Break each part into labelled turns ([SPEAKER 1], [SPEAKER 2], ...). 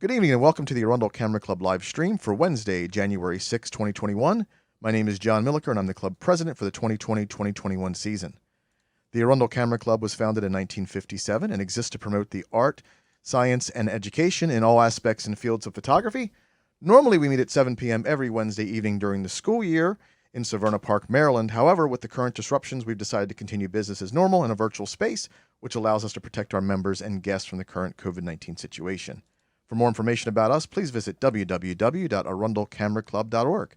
[SPEAKER 1] Good evening and welcome to the Arundel Camera Club live stream for Wednesday, January 6, 2021. My name is John Milliker and I'm the club president for the 2020-2021 season. The Arundel Camera Club was founded in 1957 and exists to promote the art, science, and education in all aspects and fields of photography. Normally we meet at 7 p.m. every Wednesday evening during the school year in Severna Park, Maryland. However, with the current disruptions, we've decided to continue business as normal in a virtual space, which allows us to protect our members and guests from the current COVID-19 situation. For more information about us, please visit www.arundelcameraclub.org.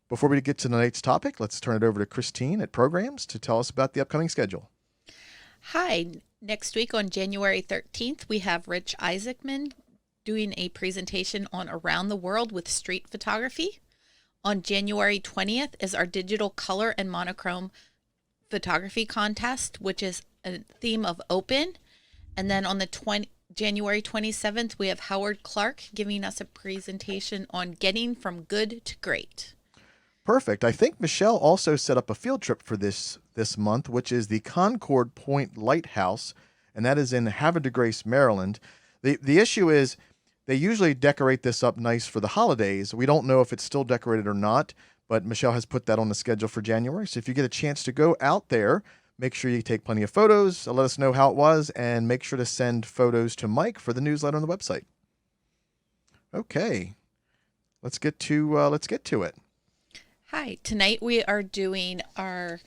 [SPEAKER 1] Before we get to tonight's topic, let's turn it over to Christine at Programs to tell us about the upcoming schedule.
[SPEAKER 2] Hi. Next week on January 13th, we have Rich Isaacman doing a presentation on Around the World with Street Photography. On January 20th is our digital color and monochrome photography contest, which is a theme of open. And then on the January 27th, we have Howard Clark giving us a presentation on getting from good to great.
[SPEAKER 1] Perfect. I think Michelle also set up a field trip for this month, which is the Concord Point Lighthouse, and that is in Havre de Grace, Maryland. The issue is they usually decorate this up nice for the holidays. We don't know if it's still decorated or not, but Michelle has put that on the schedule for January. So if you get a chance to go out there, make sure you take plenty of photos, let us know how it was, and make sure to send photos to Mike for the newsletter on the website. Okay, let's get to it.
[SPEAKER 2] Hi, tonight we are doing our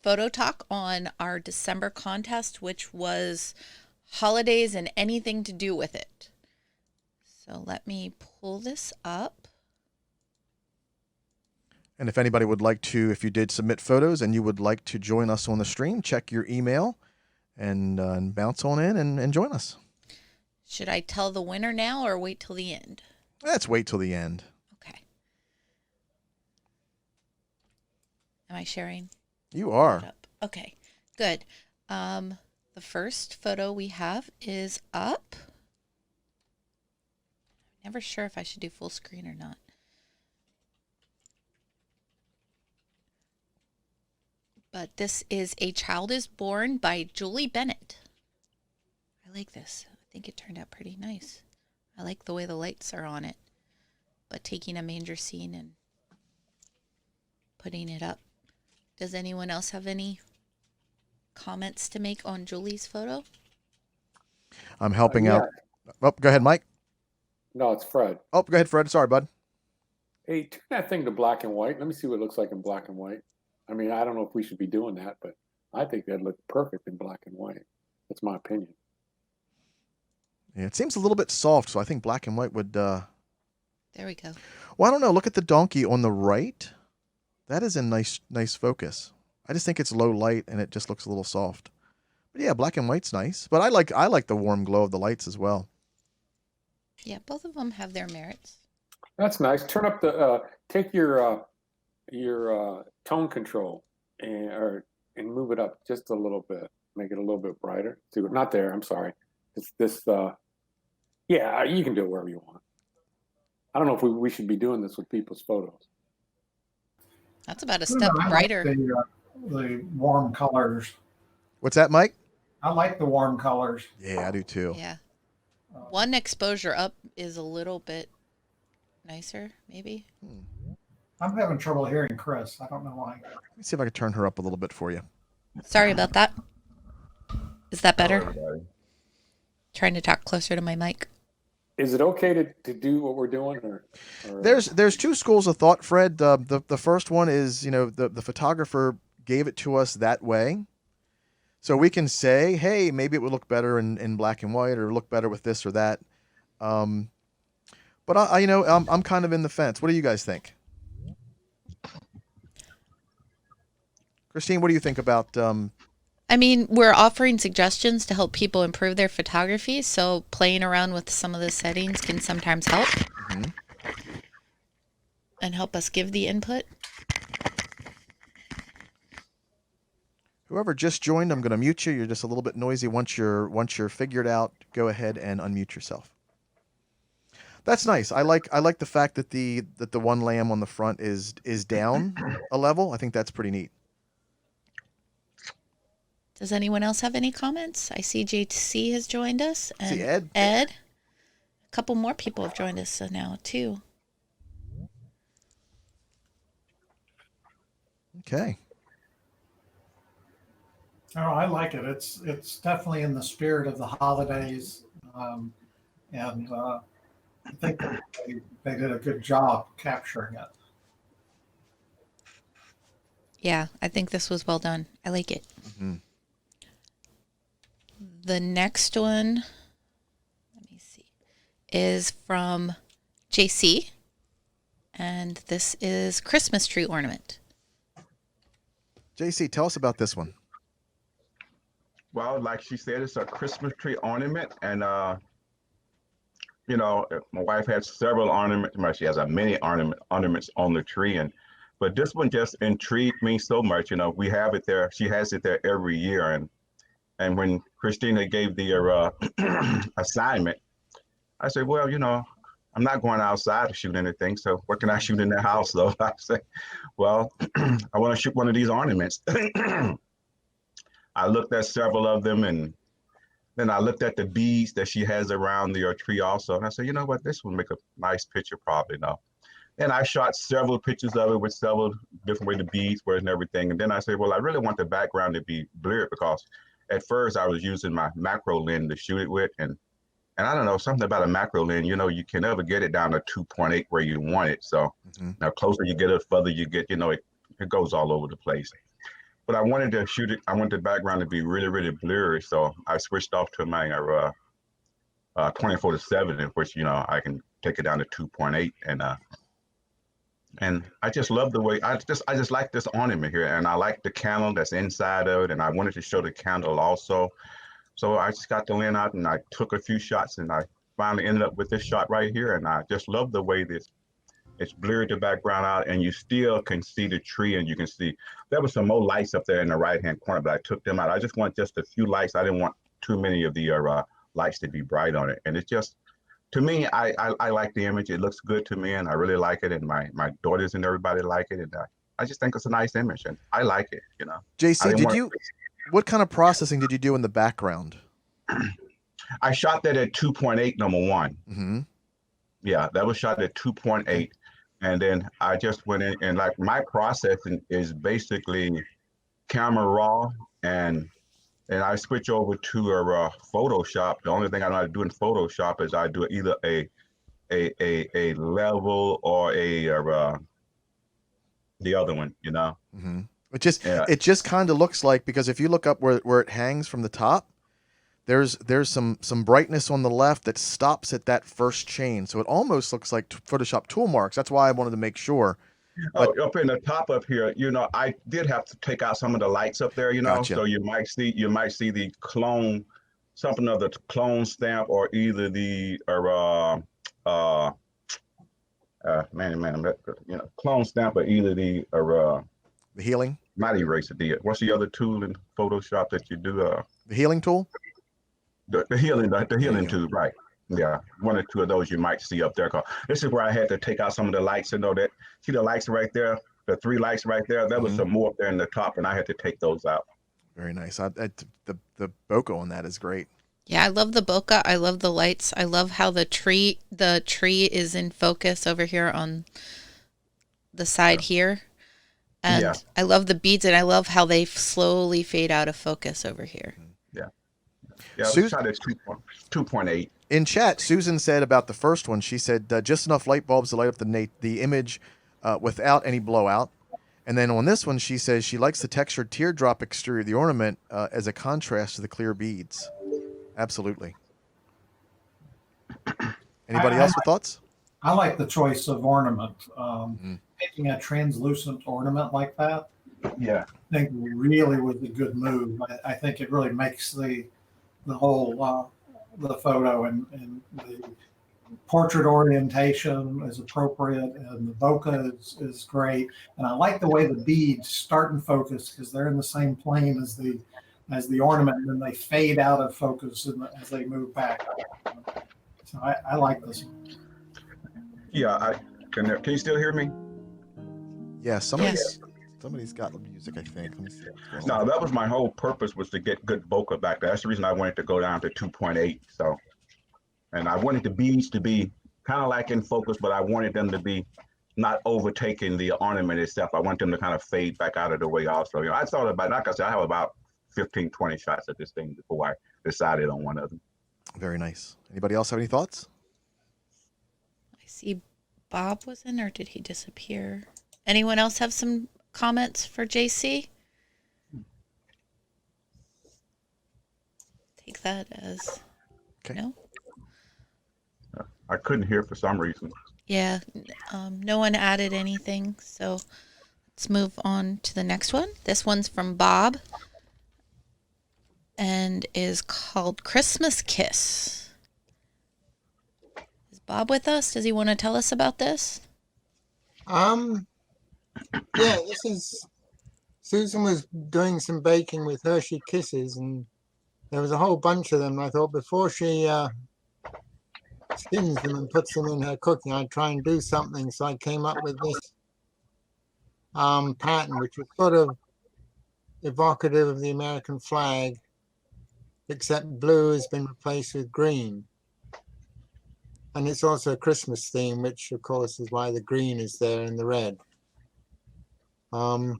[SPEAKER 2] photo talk on our December contest, which was holidays and anything to do with it. So let me pull this up.
[SPEAKER 1] And if anybody would like to, if you did submit photos and you would like to join us on the stream, check your email and bounce on in and join us.
[SPEAKER 2] Should I tell the winner now or wait till the end?
[SPEAKER 1] Let's wait till the end.
[SPEAKER 2] Okay. Am I sharing?
[SPEAKER 1] You are.
[SPEAKER 2] Okay, good. The first photo we have is up. I'm never sure if I should do full screen or not. But this is A Child is Born by Julie Bennett. I like this. I think it turned out pretty nice. I like the way the lights are on it. But taking a manger scene and putting it up. Does anyone else have any comments to make on Julie's photo?
[SPEAKER 1] I'm helping out. Oh, go ahead, Mike.
[SPEAKER 3] No, it's Fred.
[SPEAKER 1] Oh, go ahead, Fred. Sorry, bud.
[SPEAKER 3] Hey, turn that thing to black and white. Let me see what it looks like in black and white. I mean, I don't know if we should be doing that, but I think that'd look perfect in black and white. That's my opinion.
[SPEAKER 1] Yeah, it seems a little bit soft, so I think black and white would...
[SPEAKER 2] There we go.
[SPEAKER 1] Well, I don't know. Look at the donkey on the right. That is in nice focus. I just think it's low light and it just looks a little soft. But yeah, black and white's nice. But I like the warm glow of the lights as well.
[SPEAKER 2] Yeah, both of them have their merits.
[SPEAKER 3] That's nice. Turn up the take your tone control and move it up just a little bit. Make it a little bit brighter. See, not there. I'm sorry. It's this. Yeah, you can do it wherever you want. I don't know if we should be doing this with people's photos.
[SPEAKER 2] That's about a step brighter.
[SPEAKER 4] The warm colors.
[SPEAKER 1] What's that, Mike?
[SPEAKER 4] I like the warm colors.
[SPEAKER 1] Yeah, I do too.
[SPEAKER 2] Yeah. One exposure up is a little bit nicer, maybe.
[SPEAKER 4] I'm having trouble hearing Chris. I don't know why.
[SPEAKER 1] Let me see if I can turn her up a little bit for you.
[SPEAKER 2] Sorry about that. Is that better? Trying to talk closer to my mic.
[SPEAKER 3] Is it okay to do what we're doing? Or
[SPEAKER 1] There's two schools of thought, Fred. The first one is, the photographer gave it to us that way. So we can say, hey, maybe it would look better in black and white or look better with this or that. But I'm kind of in the fence. What do you guys think? Christine, what do you think about...
[SPEAKER 2] I mean, we're offering suggestions to help people improve their photography, so playing around with some of the settings can sometimes help. Mm-hmm. And help us give the input.
[SPEAKER 1] Whoever just joined, I'm going to mute you. You're just a little bit noisy. Once you're figured out, go ahead and unmute yourself. That's nice. I like the fact that the one lamb on the front is down a level. I think that's pretty neat.
[SPEAKER 2] Does anyone else have any comments? I see JC has joined us. And
[SPEAKER 1] see Ed.
[SPEAKER 2] Ed. A couple more people have joined us now too.
[SPEAKER 1] Okay.
[SPEAKER 4] Oh, I like it. It's definitely in the spirit of the holidays, and I think they did a good job capturing it.
[SPEAKER 2] Yeah, I think this was well done. I like it.
[SPEAKER 1] Mm-hmm.
[SPEAKER 2] The next one, let me see, is from JC, and this is Christmas tree ornament.
[SPEAKER 1] JC, tell us about this one.
[SPEAKER 5] Well, like she said, it's a Christmas tree ornament, and my wife has several ornaments. Well, she has a many ornaments on the tree, but this one just intrigued me so much. We have it there. She has it there every year, and when Christina gave the assignment, I said, well, I'm not going outside to shoot anything, so what can I shoot in the house though? I said, well, I want to shoot one of these ornaments. I looked at several of them, and then I looked at the beads that she has around the tree also. And I said, you know what, this will make a nice picture probably now. And I shot several pictures of it with several different ways the beads were and everything. And then I said, well, I really want the background to be blurred, because at first I was using my macro lens to shoot it with. And I don't know, something about a macro lens, you can never get it down to 2.8 where you want it. So now closer you get it, further you get, it goes all over the place. But I wanted to shoot it. I want the background to be really, really blurry. So I switched off to my 24-7, in which, I can take it down to 2.8. And I just love the way, I just like this ornament here. And I like the candle that's inside of it. And I wanted to show the candle also. So I just got the lens out and I took a few shots, and I finally ended up with this shot right here. And I just love the way it's blurred the background out, and you still can see the tree, and you can see there was some more lights up there in the right-hand corner, but I took them out. I just want just a few lights. I didn't want too many of the lights to be bright on it. And it's just, to me, I like the image. It looks good to me, and I really like it. And my daughters and everybody like it. And I just think it's a nice image, and I like it,
[SPEAKER 1] JC, what kind of processing did you do in the background?
[SPEAKER 5] I shot that at 2.8, number one.
[SPEAKER 1] Mm-hmm.
[SPEAKER 5] Yeah, that was shot at 2.8. And then I just went in, and like my processing is basically camera raw, and I switch over to a Photoshop. The only thing I know how to do in Photoshop is I do either a level or the other one,
[SPEAKER 1] Mm-hmm. It just kind of looks like, because if you look up where it hangs from the top, there's some brightness on the left that stops at that first chain. So it almost looks like Photoshop tool marks. That's why I wanted to make sure. But,
[SPEAKER 5] up in the top up here, I did have to take out some of the lights up there,
[SPEAKER 1] Gotcha.
[SPEAKER 5] So you might see the clone, something of the clone stamp, or either the clone stamp, or either the
[SPEAKER 1] healing.
[SPEAKER 5] Not eraser. What's the other tool in Photoshop that you do?
[SPEAKER 1] The healing tool.
[SPEAKER 5] The healing tool, right? Yeah, one or two of those you might see up there. 'Cause this is where I had to take out some of the lights. That see the lights right there, the 3 lights right there. There was some more up there in the top, and I had to take those out.
[SPEAKER 1] Very nice. The bokeh on that is great.
[SPEAKER 2] Yeah, I love the bokeh. I love the lights. I love how the tree is in focus over here on the side here. And I love the beads, and I love how they slowly fade out of focus over here.
[SPEAKER 5] Yeah, I was shot at 2.8.
[SPEAKER 1] In chat, Susan said about the first one, she said just enough light bulbs to light up the image without any blowout. And then on this one, she says she likes the textured teardrop exterior of the ornament as a contrast to the clear beads. Absolutely. Anybody else with thoughts?
[SPEAKER 4] I like the choice of ornament. Making a translucent ornament like that,
[SPEAKER 5] yeah,
[SPEAKER 4] I think really was a good move. I think it really makes the whole the photo and the portrait orientation is appropriate, and the bokeh is great. And I like the way the beads start in focus, because they're in the same plane as the ornament, and then they fade out of focus as they move back. So I like this one.
[SPEAKER 5] Yeah, can you still hear me?
[SPEAKER 1] Yeah, somebody's got the music, I think. Let me see what's going
[SPEAKER 5] No,
[SPEAKER 1] on.
[SPEAKER 5] that was my whole purpose, was to get good bokeh back there. That's the reason I wanted to go down to 2.8. So And I wanted the beads to be kind of like in focus, but I wanted them to be not overtaking the ornament itself. I want them to kind of fade back out of the way also. I thought about, like I said, I have about 15, 20 shots at this thing before I decided on one of them.
[SPEAKER 1] Very nice. Anybody else have any thoughts?
[SPEAKER 2] I see Bob was in, or did he disappear? Anyone else have some comments for JC? Take that as
[SPEAKER 1] Okay.
[SPEAKER 2] no.
[SPEAKER 5] I couldn't hear for some reason.
[SPEAKER 2] Yeah, no one added anything, so let's move on to the next one. This one's from Bob and is called Christmas Kiss. Is Bob with us? Does he want to tell us about this?
[SPEAKER 6] Yeah, this is Susan was doing some baking with Hershey Kisses, and there was a whole bunch of them. I thought before she skins them and puts them in her cooking, I'd try and do something. So I came up with this pattern, which was sort of evocative of the American flag, except blue has been replaced with green. And it's also a Christmas theme, which of course is why the green is there and the red. And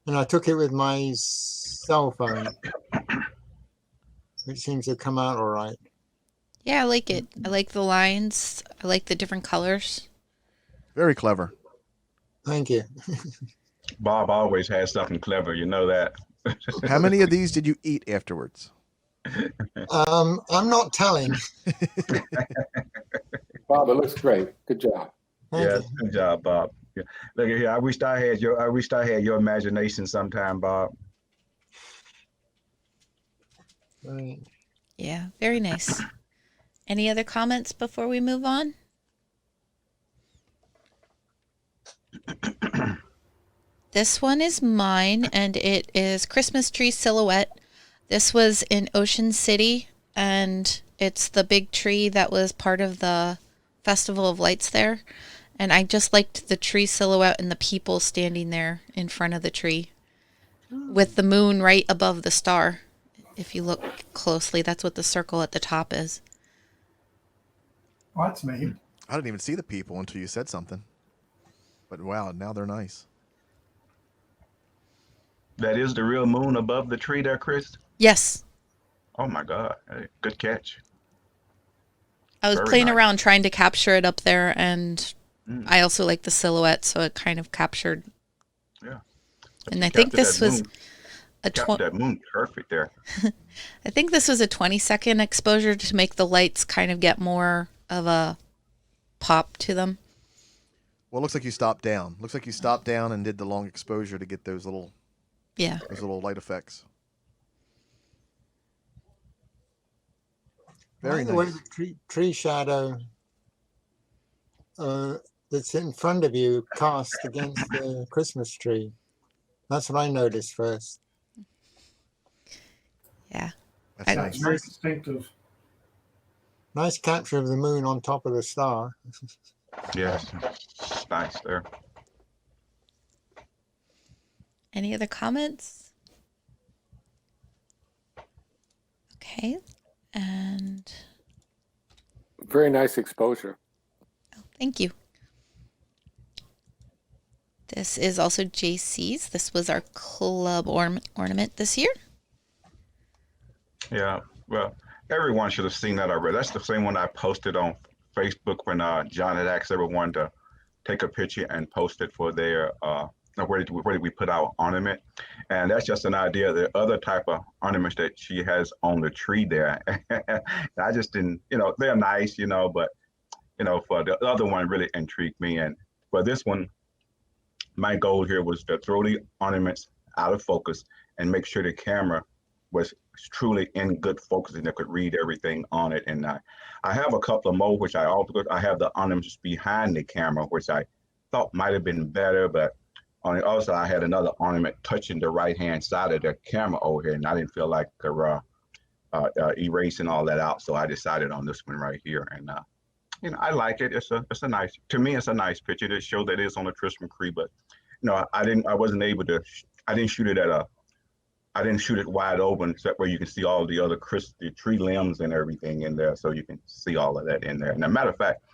[SPEAKER 6] I took it with my cell phone, which seems to come out all right.
[SPEAKER 2] Yeah, I like it. I like the lines. I like the different colors.
[SPEAKER 1] Very clever.
[SPEAKER 6] Thank you.
[SPEAKER 5] Bob always has something clever, you know that.
[SPEAKER 1] How many of these did you eat afterwards?
[SPEAKER 6] I'm not telling.
[SPEAKER 3] Bob, it looks great. Good job.
[SPEAKER 6] Thank
[SPEAKER 5] Yeah,
[SPEAKER 6] you.
[SPEAKER 5] good job, Bob. Yeah. Look at here. I wished I had your imagination sometime, Bob.
[SPEAKER 6] Right.
[SPEAKER 2] Yeah, very nice. Any other comments before we move on? This one is mine, and it is Christmas Tree Silhouette. This was in Ocean City, and it's the big tree that was part of the Festival of Lights there. And I just liked the tree silhouette and the people standing there in front of the tree with the moon right above the star. If you look closely, that's what the circle at the top is.
[SPEAKER 4] Well, that's neat.
[SPEAKER 1] I didn't even see the people until you said something. But wow, now they're nice.
[SPEAKER 5] That is the real moon above the tree there, Chris?
[SPEAKER 2] Yes.
[SPEAKER 5] Oh my God. Hey, good catch.
[SPEAKER 2] I was
[SPEAKER 5] Very
[SPEAKER 2] playing
[SPEAKER 5] nice.
[SPEAKER 2] around trying to capture it up there, and
[SPEAKER 5] Mm.
[SPEAKER 2] I also like the silhouette, so it kind of captured.
[SPEAKER 5] Yeah.
[SPEAKER 2] And I think
[SPEAKER 5] Captured
[SPEAKER 2] this
[SPEAKER 5] that
[SPEAKER 2] was
[SPEAKER 5] moon.
[SPEAKER 2] a
[SPEAKER 5] Captured that moon perfect there.
[SPEAKER 2] I think this was a 20-second exposure to make the lights kind of get more of a pop to them.
[SPEAKER 1] Well, it looks like you stopped down. Looks like you stopped down and did the long exposure to get those little
[SPEAKER 2] Yeah.
[SPEAKER 1] light effects.
[SPEAKER 6] I
[SPEAKER 1] Very
[SPEAKER 6] like the way
[SPEAKER 1] nice.
[SPEAKER 6] the tree shadow that's in front of you cast against the Christmas tree. That's what I noticed first.
[SPEAKER 2] Yeah.
[SPEAKER 1] That's
[SPEAKER 2] I-
[SPEAKER 1] nice.
[SPEAKER 4] Very distinctive.
[SPEAKER 6] Nice capture of the moon on top of the star.
[SPEAKER 5] Yes. Nice there.
[SPEAKER 2] Any other comments? Okay. And
[SPEAKER 3] Very nice exposure.
[SPEAKER 2] thank you. This is also JC's. This was our club ornament this year.
[SPEAKER 5] Yeah. Well, everyone should have seen that already. That's the same one I posted on Facebook when John had asked everyone to take a picture and post it for their where did we put our ornament. And that's just an idea of the other type of ornaments that she has on the tree there. I just didn't, they're nice, but for the other one really intrigued me. And for this one, my goal here was to throw the ornaments out of focus and make sure the camera was truly in good focus and I could read everything on it. And I have a couple of more, which I have the ornaments behind the camera, which I thought might have been better, but on the other side, I had another ornament touching the right-hand side of the camera over here, and I didn't feel like erasing all that out, so I decided on this one right here. And I like it. It's a nice. To me, it's a nice picture to show that it's on a Christmas tree. But I didn't shoot it at I didn't shoot it wide open, except where you can see all the other the tree limbs and everything in there, so you can see all of that in there. And a matter of fact,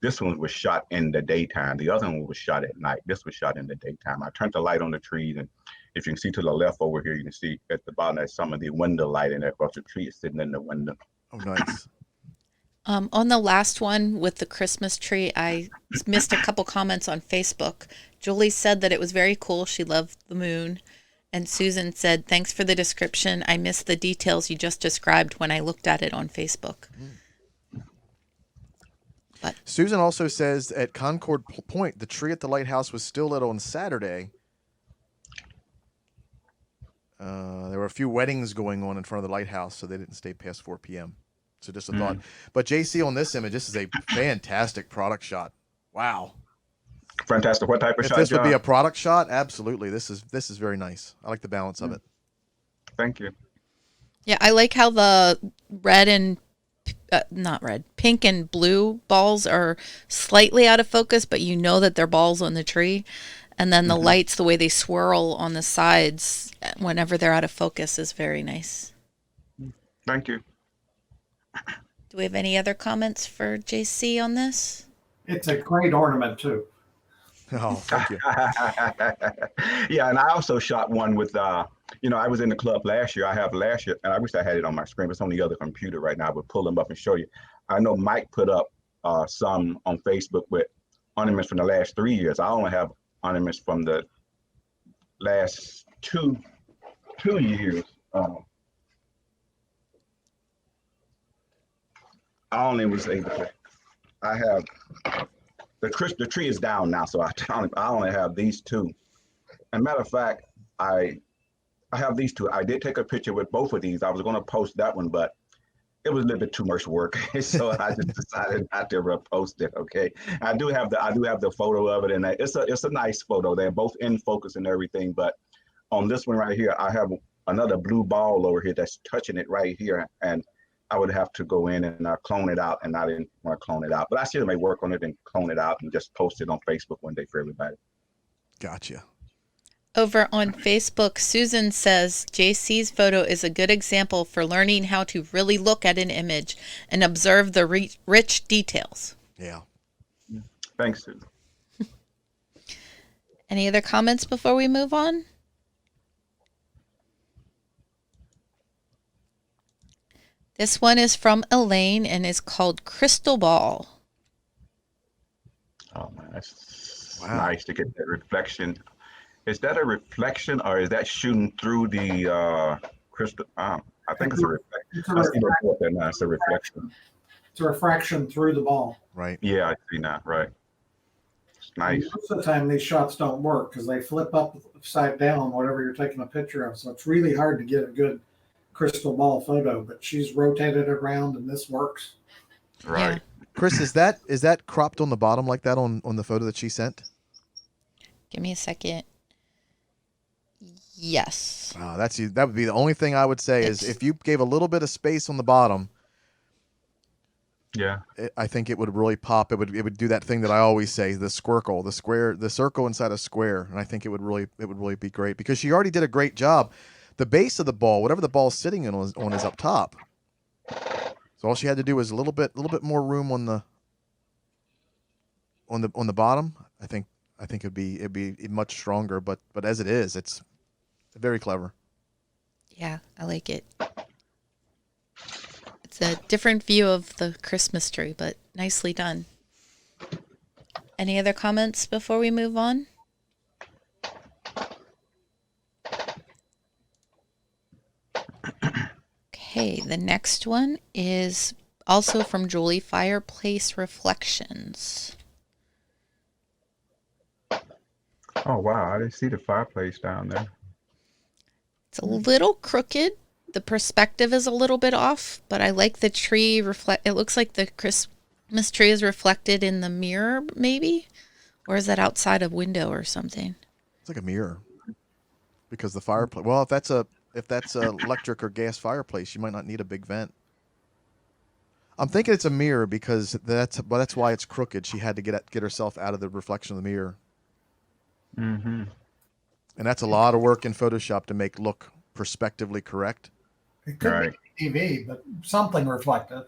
[SPEAKER 5] this one was shot in the daytime. The other one was shot at night. This was shot in the daytime. I turned the light on the trees, and if you can see to the left over here, you can see at the bottom there's some of the window light in there, because the tree is sitting in the window.
[SPEAKER 1] Oh, nice.
[SPEAKER 2] On the last one with the Christmas tree, I missed a couple comments on Facebook. Julie said that it was very cool. She loved the moon. And Susan said, thanks for the description. I missed the details you just described when I looked at it on Facebook. But
[SPEAKER 1] Susan also says at Concord Point, the tree at the lighthouse was still lit on Saturday. There were a few weddings going on in front of the lighthouse, so they didn't stay past 4 p.m. So just a thought. But JC, on this image, this is a fantastic product shot. Wow.
[SPEAKER 5] Fantastic. What type of
[SPEAKER 1] If
[SPEAKER 5] shot,
[SPEAKER 1] this would be
[SPEAKER 5] John?
[SPEAKER 1] a product shot, absolutely. This is very nice. I like the balance of it.
[SPEAKER 5] Thank you.
[SPEAKER 2] yeah, I like how the red and not red, pink and blue balls are slightly out of focus, but you know that they're balls on the tree. And then the lights, the way they swirl on the sides whenever they're out of focus is very nice.
[SPEAKER 5] Thank you.
[SPEAKER 2] Do we have any other comments for JC on this?
[SPEAKER 4] It's a great ornament too.
[SPEAKER 1] Oh, thank you.
[SPEAKER 5] Yeah, and I also shot one with, I was in the club last year. I have last year, and I wish I had it on my screen, but it's on the other computer right now. I would pull them up and show you. I know Mike put up some on Facebook with ornaments from the last 3 years. I only have ornaments from the last two years. I only was able to. I have the tree is down now, so I only have these two. And matter of fact, I have these two. I did take a picture with both of these. I was going to post that one, but it was a little bit too much work, so I just decided not to repost it. Okay, I do have the photo of it, and it's a nice photo. They're both in focus and everything. But on this one right here, I have another blue ball over here that's touching it right here, and I would have to go in and clone it out, and I didn't want to clone it out. But I still may work on it and clone it out and just post it on Facebook one day for everybody.
[SPEAKER 1] Gotcha.
[SPEAKER 2] Over on Facebook, Susan says JC's photo is a good example for learning how to really look at an image and observe the rich details.
[SPEAKER 1] Yeah.
[SPEAKER 5] Thanks, Susan.
[SPEAKER 2] Any other comments before we move on? This one is from Elaine and is called Crystal Ball.
[SPEAKER 5] Oh man, that's
[SPEAKER 1] Wow.
[SPEAKER 5] nice to get that reflection. Is that a reflection, or is that shooting through the crystal? I think it's a reflection.
[SPEAKER 4] It's a
[SPEAKER 5] I see
[SPEAKER 4] refraction.
[SPEAKER 5] what there now. It's a reflection.
[SPEAKER 4] It's a refraction through the ball.
[SPEAKER 1] Right.
[SPEAKER 5] Yeah, I see now. Right. It's nice.
[SPEAKER 4] Most of the time, these shots don't work because they flip upside down, whatever you're taking a picture of. So it's really hard to get a good crystal ball photo, but she's rotated it around and this works.
[SPEAKER 5] Right.
[SPEAKER 1] Chris, is that cropped on the bottom like that on the photo that she sent?
[SPEAKER 2] Give me a second. Yes.
[SPEAKER 1] That would be the only thing I would say is if you gave a little bit of space on the bottom,
[SPEAKER 5] Yeah.
[SPEAKER 1] I think it would really pop. It would do that thing that I always say, the squircle, the circle inside a square, and I think it would really be great because she already did a great job. The base of the ball, whatever the ball's sitting on is up top. So all she had to do was a little bit more room on the bottom. I think it'd be much stronger, but as it is, it's very clever.
[SPEAKER 2] Yeah, I like it. It's a different view of the Christmas tree, but nicely done. Any other comments before we move on? Okay, the next one is also from Julie, Fireplace Reflections.
[SPEAKER 5] Oh wow, I didn't see the fireplace down there.
[SPEAKER 2] It's a little crooked. The perspective is a little bit off, but I like the tree it looks like the Christmas tree is reflected in the mirror, maybe? Or is that outside a window or something?
[SPEAKER 1] It's like a mirror because the fireplace. Well, if that's a electric or gas fireplace, you might not need a big vent. I'm thinking it's a mirror because that's why it's crooked. She had to get herself out of the reflection of the mirror.
[SPEAKER 5] Mm-hmm.
[SPEAKER 1] And that's a lot of work in Photoshop to make look perspectively correct.
[SPEAKER 4] It could
[SPEAKER 5] Right.
[SPEAKER 4] be TV, but something reflective.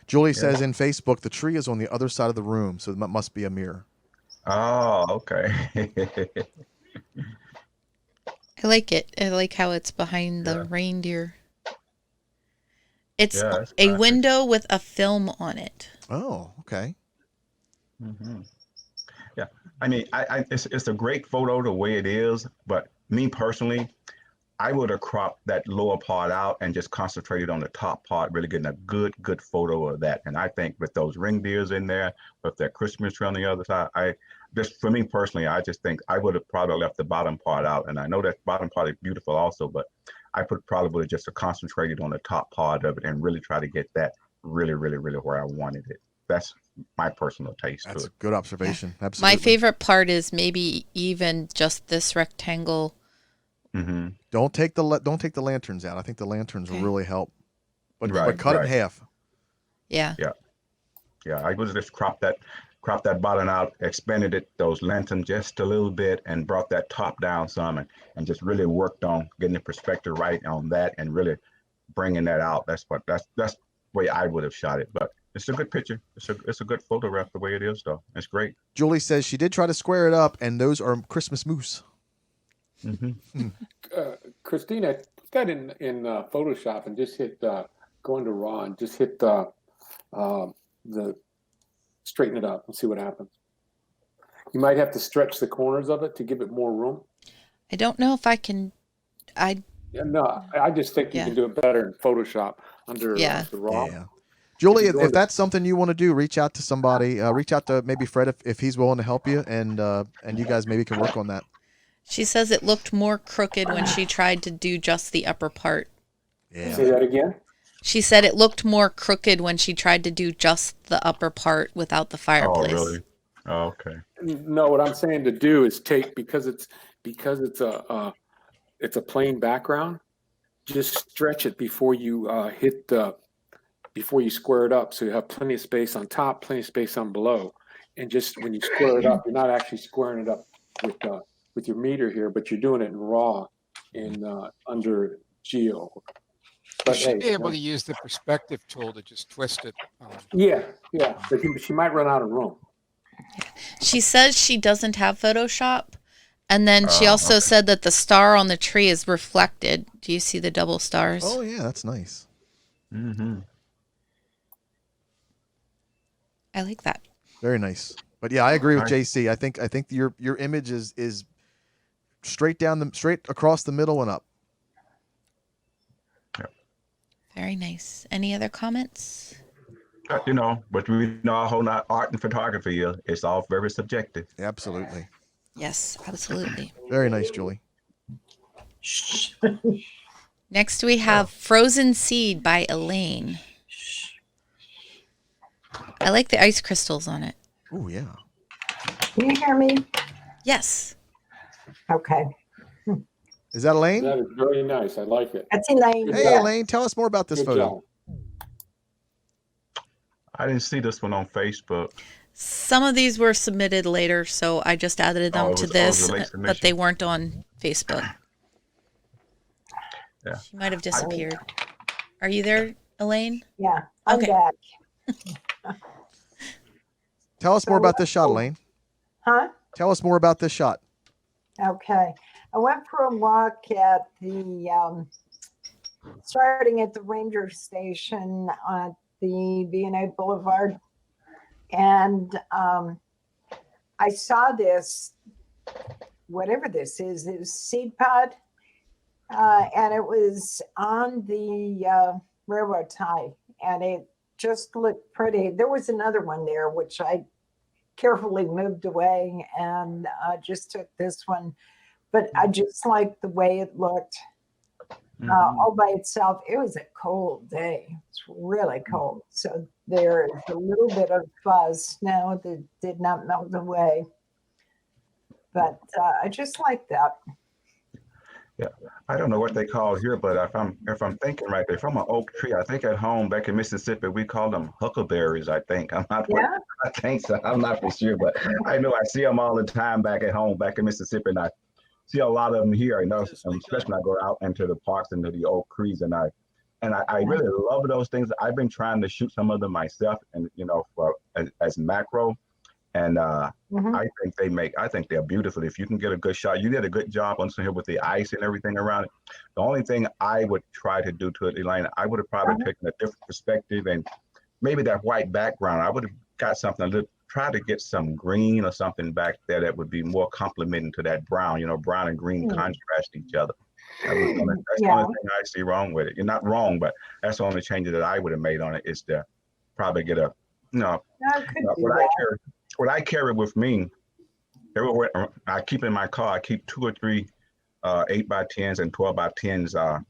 [SPEAKER 1] Julie says in Facebook, the tree is on the other side of the room, so it must be a mirror.
[SPEAKER 5] Oh, okay.
[SPEAKER 2] I like it. I like how it's behind the
[SPEAKER 5] Yeah.
[SPEAKER 2] reindeer. It's
[SPEAKER 5] Yeah, that's
[SPEAKER 2] a
[SPEAKER 5] classic.
[SPEAKER 2] window with a film on it.
[SPEAKER 1] Oh, okay.
[SPEAKER 5] Hmm. Yeah, I mean, it's a great photo the way it is, but me personally, I would have cropped that lower part out and just concentrated on the top part, really getting a good photo of that. And I think with those reindeers in there, with that Christmas tree on the other side, for me personally, I just think I would have probably left the bottom part out. And I know that bottom part is beautiful also, but I probably would have just concentrated on the top part of it and really try to get that really where I wanted it. That's my personal taste
[SPEAKER 1] That's
[SPEAKER 5] to
[SPEAKER 1] a
[SPEAKER 5] it.
[SPEAKER 1] good observation. Absolutely.
[SPEAKER 2] My favorite part is maybe even just this rectangle.
[SPEAKER 5] Mm-hmm.
[SPEAKER 1] Don't take the lanterns out. I think the lanterns will
[SPEAKER 2] Okay.
[SPEAKER 1] really help. But
[SPEAKER 5] Right,
[SPEAKER 1] cut it in
[SPEAKER 5] right.
[SPEAKER 1] half.
[SPEAKER 2] Yeah.
[SPEAKER 5] Yeah, I was just crop that bottom out, expanded it, those lanterns just a little bit, and brought that top down some, and just really worked on getting the perspective right on that, and really bringing that out. That's the way I would have shot it. But it's a good picture. It's a good photograph the way it is, though. It's great.
[SPEAKER 1] Julie says she did try to square it up, and those are Christmas moose.
[SPEAKER 5] Mm-hmm.
[SPEAKER 3] Christina, put that in Photoshop and just hit go into RAW and just hit the straighten it up and see what happens. You might have to stretch the corners of it to give it more room.
[SPEAKER 2] I don't know if I can.
[SPEAKER 3] Yeah, no, I just think you
[SPEAKER 2] Yeah.
[SPEAKER 3] can do it better in Photoshop under
[SPEAKER 2] Yeah.
[SPEAKER 3] the RAW.
[SPEAKER 1] Yeah. Julie,
[SPEAKER 3] If you go
[SPEAKER 1] if
[SPEAKER 3] into-
[SPEAKER 1] that's something you want to do, reach out to somebody. Reach out to maybe Fred if he's willing to help you, and you guys maybe can work on that.
[SPEAKER 2] She says it looked more crooked when she tried to do just the upper part.
[SPEAKER 1] Yeah.
[SPEAKER 3] Say that again.
[SPEAKER 2] She said it looked more crooked when she tried to do just the upper part without the
[SPEAKER 5] Oh,
[SPEAKER 2] fireplace.
[SPEAKER 5] really? Oh, okay.
[SPEAKER 3] No, what I'm saying to do is take because it's a plain background. Just stretch it before you before you square it up, so you have plenty of space on top, plenty of space on below, and just when you square it up, you're not actually squaring it up with your meter here, but you're doing it in RAW in under Geo.
[SPEAKER 7] You
[SPEAKER 3] But
[SPEAKER 7] should be
[SPEAKER 3] hey,
[SPEAKER 7] able to use the perspective tool to just twist it.
[SPEAKER 3] yeah, but she might run out of room.
[SPEAKER 2] She says she doesn't have Photoshop. And then she
[SPEAKER 5] Oh,
[SPEAKER 2] also
[SPEAKER 5] okay.
[SPEAKER 2] said that the star on the tree is reflected. Do you see the double stars?
[SPEAKER 1] Oh yeah, that's nice.
[SPEAKER 5] Mm-hmm.
[SPEAKER 2] I like that.
[SPEAKER 1] Very nice. But yeah, I agree with
[SPEAKER 5] Nice.
[SPEAKER 1] JC. I think your image is straight across the middle and up.
[SPEAKER 2] Very nice. Any other comments?
[SPEAKER 5] You know, but we know how not art and photography is. It's all very subjective.
[SPEAKER 1] Absolutely.
[SPEAKER 2] Yes, absolutely.
[SPEAKER 1] Very nice, Julie.
[SPEAKER 2] Next we have Frozen Seed by Elaine. I like the ice crystals on it.
[SPEAKER 1] Oh yeah.
[SPEAKER 8] Can you hear me?
[SPEAKER 2] Yes.
[SPEAKER 8] Okay.
[SPEAKER 1] Is that Elaine?
[SPEAKER 3] That is very nice. I like it.
[SPEAKER 8] That's Elaine.
[SPEAKER 1] Hey
[SPEAKER 8] Yeah.
[SPEAKER 1] Elaine, tell us more about this
[SPEAKER 3] Good
[SPEAKER 1] photo.
[SPEAKER 3] job.
[SPEAKER 5] I didn't see this one on Facebook.
[SPEAKER 2] Some of these were submitted later, so I just added them
[SPEAKER 5] Oh, it
[SPEAKER 2] to
[SPEAKER 5] was
[SPEAKER 2] this,
[SPEAKER 5] a late
[SPEAKER 2] but
[SPEAKER 5] submission.
[SPEAKER 2] they weren't on Facebook.
[SPEAKER 5] Yeah.
[SPEAKER 2] She might have disappeared. Are you there, Elaine?
[SPEAKER 8] Yeah. I'm
[SPEAKER 2] Okay.
[SPEAKER 8] back.
[SPEAKER 1] Tell us more about this shot, Elaine.
[SPEAKER 8] Huh?
[SPEAKER 1] Tell us more about this shot.
[SPEAKER 8] Okay. I went for a walk at the starting at the ranger station at the V&A Boulevard, and I saw this, whatever this is seed pod, and it was on the railroad tie, and it just looked pretty. There was another one there which I carefully moved away and just took this one, but I just liked the way it looked all by itself. It was a cold day. It's really cold. So there's a little bit of snow that did not melt away. But I just like that.
[SPEAKER 5] Yeah, I don't know what they call here, but if I'm thinking right, they're from an oak tree. I think at home back in Mississippi we call them huckleberries. I think
[SPEAKER 8] Yeah.
[SPEAKER 5] I think so. I'm not for sure, but I know I see them all the time back at home, back in Mississippi, and see a lot of them here, especially when I go out into the parks and to the old creeks, and I really love those things. I've been trying to shoot some of them myself, and for as macro, and I think they're beautiful. If you can get a good shot, you did a good job on here with the ice and everything around it. The only thing I would try to do to it, Elaine, I would have probably taken a different perspective, and maybe that white background, I would have got something to try to get some green or something back there that would be more complementing to that brown. Brown and green contrast each other. That's the only thing I see wrong with it. You're not wrong, but that's the only change that I would have made on it, is to probably get a, what I carry with me, everywhere I keep in my car, I keep 2 or 3 8x10s and 12x10s,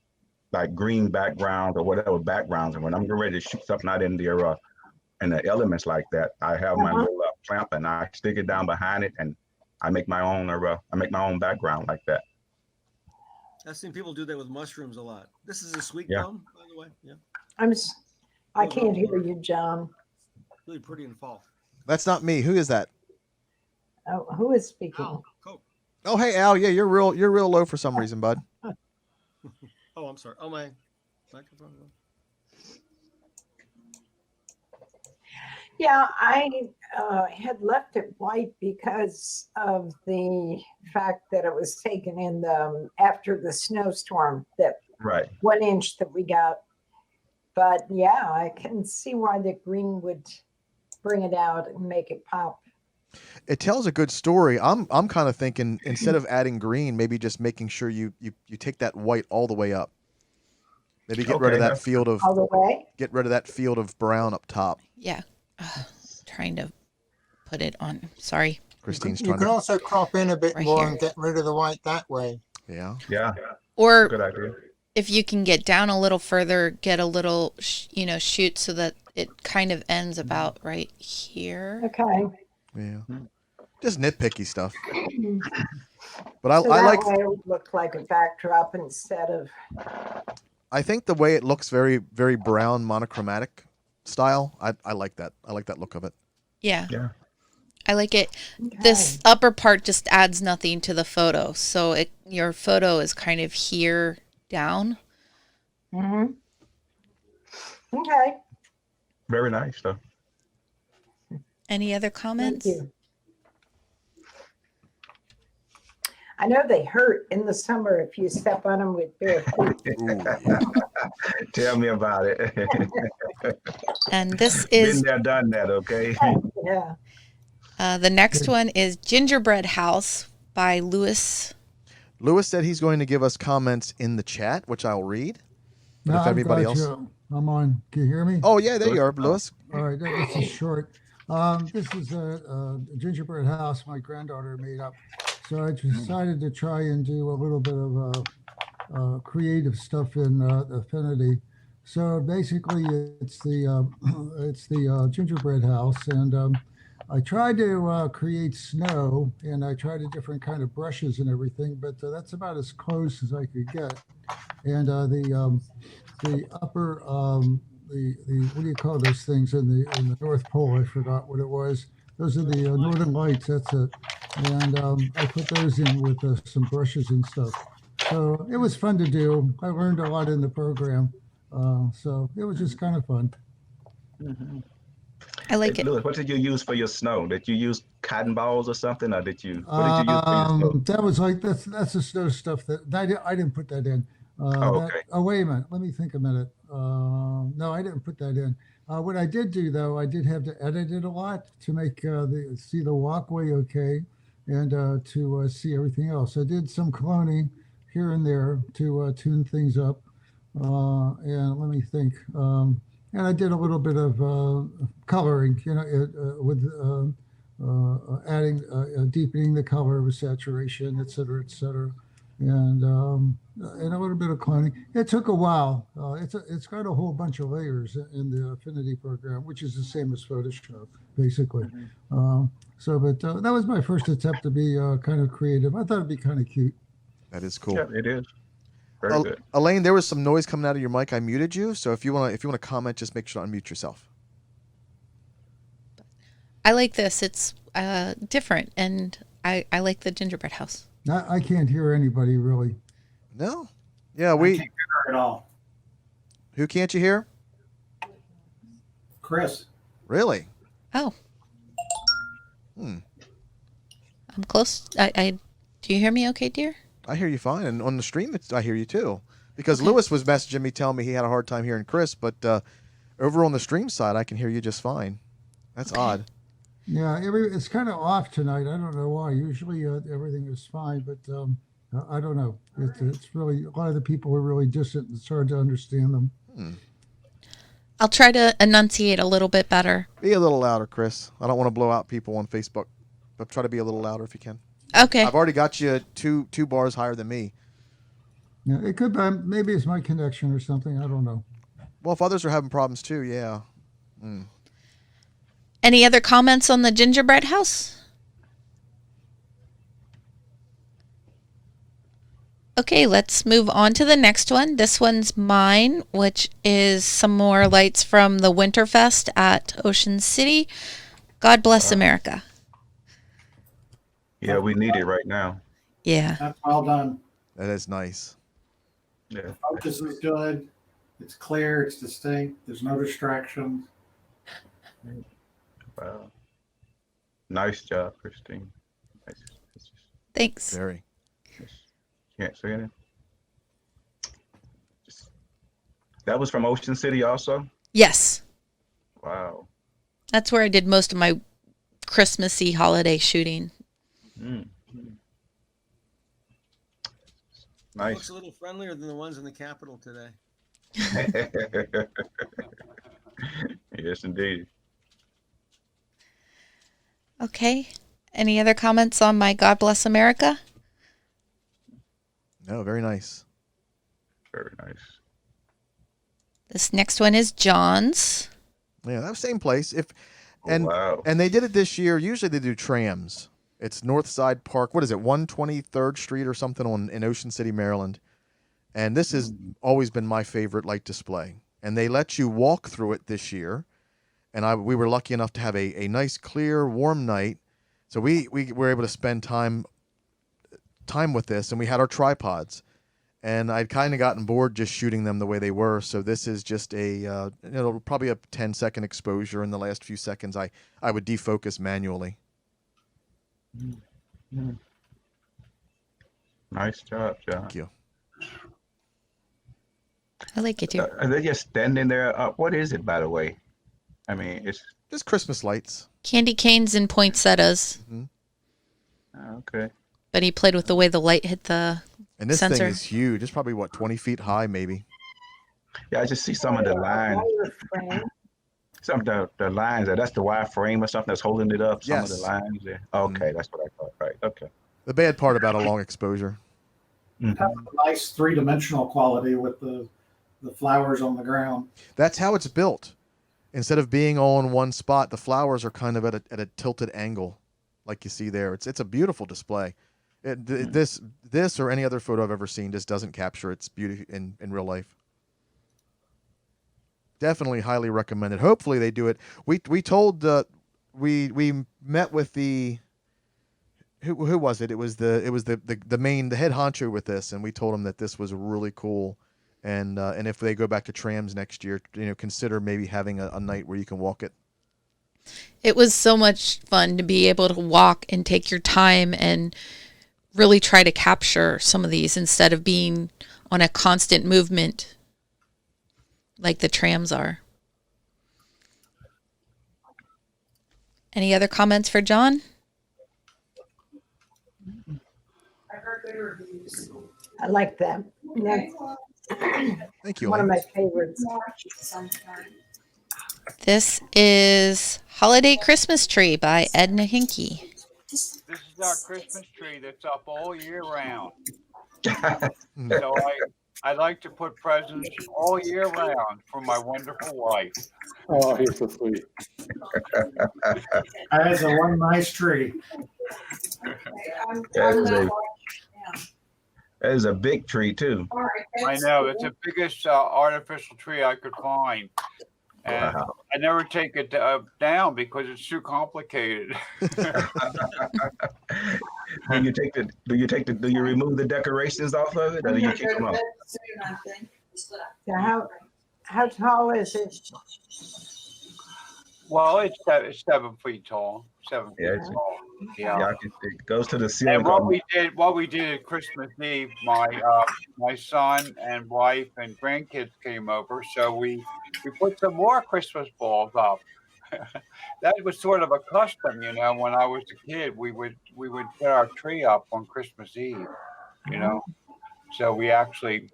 [SPEAKER 5] like green backgrounds or whatever backgrounds. And when I'm ready to shoot something out in the elements like that, I have my little clamp and I stick it down behind it, and I make my own background like that.
[SPEAKER 9] I've seen people do that with mushrooms a lot. This is a sweet gum, by the way. Yeah.
[SPEAKER 8] I can't hear you, John.
[SPEAKER 9] Really pretty in fall.
[SPEAKER 1] That's not me. Who is that?
[SPEAKER 8] Oh, who is speaking?
[SPEAKER 9] Al, Coke.
[SPEAKER 1] Oh, hey Al. Yeah, you're real low for some reason, bud.
[SPEAKER 9] Oh, I'm sorry. Oh, my microphone.
[SPEAKER 8] Yeah, I had left it white because of the fact that it was taken in after the snowstorm, that 1 inch that we got. But yeah, I can see why the green would bring it out and make it pop.
[SPEAKER 1] It tells a good story. I'm kind of thinking, instead of adding green, maybe just making sure you take that white all the way up. Maybe get rid of that field of
[SPEAKER 8] all the way.
[SPEAKER 1] Get rid of that field of brown up top.
[SPEAKER 2] Yeah. Trying to put it on. Sorry.
[SPEAKER 1] Christine's
[SPEAKER 6] You
[SPEAKER 1] trying
[SPEAKER 6] can
[SPEAKER 1] to.
[SPEAKER 6] also crop in a bit
[SPEAKER 2] Right
[SPEAKER 6] more
[SPEAKER 2] here.
[SPEAKER 6] and get rid of the white that way.
[SPEAKER 1] Yeah.
[SPEAKER 5] Yeah.
[SPEAKER 2] Or
[SPEAKER 5] Good idea.
[SPEAKER 2] if you can get down a little further, get a little, shoot so that it kind of ends about right here.
[SPEAKER 8] Okay.
[SPEAKER 1] Yeah. Just nitpicky stuff. But
[SPEAKER 8] So
[SPEAKER 1] I
[SPEAKER 8] that
[SPEAKER 1] like.
[SPEAKER 8] way it would look like a backdrop instead of.
[SPEAKER 1] I think the way it looks, very, very brown, monochromatic style. I like that. I like that look of it.
[SPEAKER 2] Yeah.
[SPEAKER 5] Yeah.
[SPEAKER 2] I like it.
[SPEAKER 8] Okay.
[SPEAKER 2] This upper part just adds nothing to the photo. So your photo is kind of here down.
[SPEAKER 8] Mm-hmm. Okay.
[SPEAKER 5] Very nice though.
[SPEAKER 2] Any other
[SPEAKER 8] Thank
[SPEAKER 2] comments?
[SPEAKER 8] you. I know they hurt in the summer if you step on them with bare feet.
[SPEAKER 1] Ooh, yeah.
[SPEAKER 5] Tell me about it.
[SPEAKER 2] And this
[SPEAKER 5] Been
[SPEAKER 2] is
[SPEAKER 5] there, done that. Okay.
[SPEAKER 8] Yeah.
[SPEAKER 2] the next one is Gingerbread House by Lewis.
[SPEAKER 1] Lewis said he's going to give us comments in the chat, which I'll read. But
[SPEAKER 10] No,
[SPEAKER 1] if everybody
[SPEAKER 10] I've got
[SPEAKER 1] else.
[SPEAKER 10] you. I'm on. Can you hear me?
[SPEAKER 1] Oh yeah, there you are, Lewis.
[SPEAKER 10] All right, this is short. This is a gingerbread house my granddaughter made up. So I decided to try and do a little bit of creative stuff in Affinity. So basically, it's the gingerbread house, and I tried to create snow, and I tried a different kind of brushes and everything, but that's about as close as I could get. And the upper the what do you call those things in the North Pole? I forgot what it was. Those are the Northern Lights. That's it. And I put those in with some brushes and stuff. So it was fun to do. I learned a lot in the program. So it was just kind of fun.
[SPEAKER 2] I like it.
[SPEAKER 5] Lewis, what did you use for your snow? Did you use cotton balls or something, or what did you use for your snow?
[SPEAKER 10] That was like that's the snow stuff that I didn't put that in.
[SPEAKER 5] Okay.
[SPEAKER 10] Wait a minute. Let me think a minute. No, I didn't put that in. What I did do though, I did have to edit it a lot to make see the walkway okay, and to see everything else. I did some cloning here and there to tune things up. And let me think. And I did a little bit of coloring, with adding, deepening the color with saturation, et cetera, and a little bit of cloning. It took a while. It's got a whole bunch of layers in the Affinity program, which is the same as Photoshop, basically. But that was my first attempt to be kind of creative. I thought it'd be kind of cute.
[SPEAKER 1] That is cool.
[SPEAKER 5] Yeah, it is. Very good.
[SPEAKER 1] Elaine, there was some noise coming out of your mic. I muted you, so if you want to comment, just make sure to unmute yourself.
[SPEAKER 2] I like this. It's different, and I like the gingerbread house.
[SPEAKER 10] I can't hear anybody really.
[SPEAKER 1] No? Yeah,
[SPEAKER 4] I
[SPEAKER 1] we.
[SPEAKER 4] can't hear her at all.
[SPEAKER 1] Who can't you hear?
[SPEAKER 4] Chris.
[SPEAKER 1] Really?
[SPEAKER 2] Oh,
[SPEAKER 1] Hmm.
[SPEAKER 2] I'm close. I do you hear me okay, dear?
[SPEAKER 1] I hear you fine, and on the stream, I hear you too. Because
[SPEAKER 2] Okay.
[SPEAKER 1] Lewis was messaging me, telling me he had a hard time hearing Chris, but over on the stream side, I can hear you just fine. That's
[SPEAKER 2] Okay.
[SPEAKER 1] odd.
[SPEAKER 10] Yeah, it's kind of off tonight. I don't know why. Usually everything is fine, but I don't know. It's really, a lot of the people are really distant. It's hard to understand them.
[SPEAKER 2] I'll try to enunciate a little bit better.
[SPEAKER 1] Be a little louder, Chris. I don't want to blow out people on Facebook, but try to be a little louder if you can.
[SPEAKER 2] Okay.
[SPEAKER 1] I've already got you two bars higher than me.
[SPEAKER 10] Yeah, it could be, maybe it's my connection or something. I don't know.
[SPEAKER 1] Well, if others are having problems too, yeah.
[SPEAKER 2] Any other comments on the gingerbread house? Okay, let's move on to the next one. This one's mine, which is some more lights from the Winterfest at Ocean City. God bless America.
[SPEAKER 5] Yeah, we need it right now.
[SPEAKER 2] Yeah.
[SPEAKER 4] That's well done.
[SPEAKER 1] That is nice.
[SPEAKER 5] Yeah.
[SPEAKER 4] Focus is good. It's clear. It's distinct. There's no distractions.
[SPEAKER 5] Wow. Nice job, Christine. Nice.
[SPEAKER 2] Thanks.
[SPEAKER 1] Very.
[SPEAKER 5] Can't say anything. That was from Ocean City also?
[SPEAKER 2] Yes.
[SPEAKER 5] Wow.
[SPEAKER 2] That's where I did most of my Christmassy holiday shooting.
[SPEAKER 5] Mm.
[SPEAKER 9] Looks
[SPEAKER 5] Nice.
[SPEAKER 9] a little friendlier than the ones in the Capitol today.
[SPEAKER 5] Yes, indeed.
[SPEAKER 2] Okay. Any other comments on my God bless America?
[SPEAKER 1] No, very nice.
[SPEAKER 5] Very nice.
[SPEAKER 2] This next one is John's.
[SPEAKER 1] Yeah, that same place.
[SPEAKER 5] Wow.
[SPEAKER 1] And they did it this year. Usually they do trams. It's Northside Park. What is it? 123rd Street or something in Ocean City, Maryland. And this has always been my favorite light display. And they let you walk through it this year. And we were lucky enough to have a nice, clear, warm night. So we were able to spend time with this, and we had our tripods. And I'd kind of gotten bored just shooting them the way they were. So this is just probably a 10-second exposure. In the last few seconds, I would defocus manually.
[SPEAKER 5] Nice job, John.
[SPEAKER 1] Thank you.
[SPEAKER 2] I like it too.
[SPEAKER 5] Are they just standing there? What is it, by the way? I mean, it's
[SPEAKER 1] Just Christmas lights.
[SPEAKER 2] Candy canes and poinsettias.
[SPEAKER 5] okay.
[SPEAKER 2] But he played with the way the light hit the
[SPEAKER 1] And this
[SPEAKER 2] sensor.
[SPEAKER 1] thing is huge. It's probably, 20 feet high, maybe.
[SPEAKER 5] Yeah, I just see some of the lines. Some of the lines. That's the wire frame or something that's holding it up. Some of the
[SPEAKER 1] Yes.
[SPEAKER 5] lines there. Okay, that's what I thought. Right. Okay.
[SPEAKER 1] The bad part about a long exposure.
[SPEAKER 4] It has a nice three-dimensional quality with the flowers on the ground.
[SPEAKER 1] That's how it's built. Instead of being all in one spot, the flowers are kind of at a tilted angle, like you see there. It's a beautiful display. This or any other photo I've ever seen just doesn't capture its beauty in real life. Definitely highly recommended. Hopefully they do it. We met with the who was it? It was the head honcho with this, and we told him that this was really cool. And if they go back to trams next year, consider maybe having a night where you can walk it.
[SPEAKER 2] It was so much fun to be able to walk and take your time and really try to capture some of these instead of being on a constant movement like the trams are. Any other comments for John?
[SPEAKER 8] I like that. That's
[SPEAKER 1] Thank you,
[SPEAKER 8] one of
[SPEAKER 1] Elaine.
[SPEAKER 8] my favorites.
[SPEAKER 2] This is Holiday Christmas Tree by Edna Hinkey.
[SPEAKER 11] This is our Christmas tree that's up all year round.
[SPEAKER 1] Mm.
[SPEAKER 11] So I like to put presents all year round for my wonderful wife.
[SPEAKER 3] Oh, he's so sweet.
[SPEAKER 4] That is a one nice tree.
[SPEAKER 5] That is a big tree too.
[SPEAKER 11] I know, it's the biggest artificial tree I could find. And
[SPEAKER 5] Wow.
[SPEAKER 11] I never take it down because it's too complicated.
[SPEAKER 5] Do you remove the decorations off of it, or do you keep them up?
[SPEAKER 8] So how tall is it?
[SPEAKER 11] Well, it's 7 feet tall. 7 feet
[SPEAKER 5] Yeah, it's-
[SPEAKER 11] tall. Yeah.
[SPEAKER 5] Yeah, it goes to the ceiling.
[SPEAKER 11] And what we did at Christmas Eve, my son and wife and grandkids came over, so we put some more Christmas balls up. That was sort of a custom, you know. When I was a kid, we would put our tree up on Christmas Eve, you know. So we actually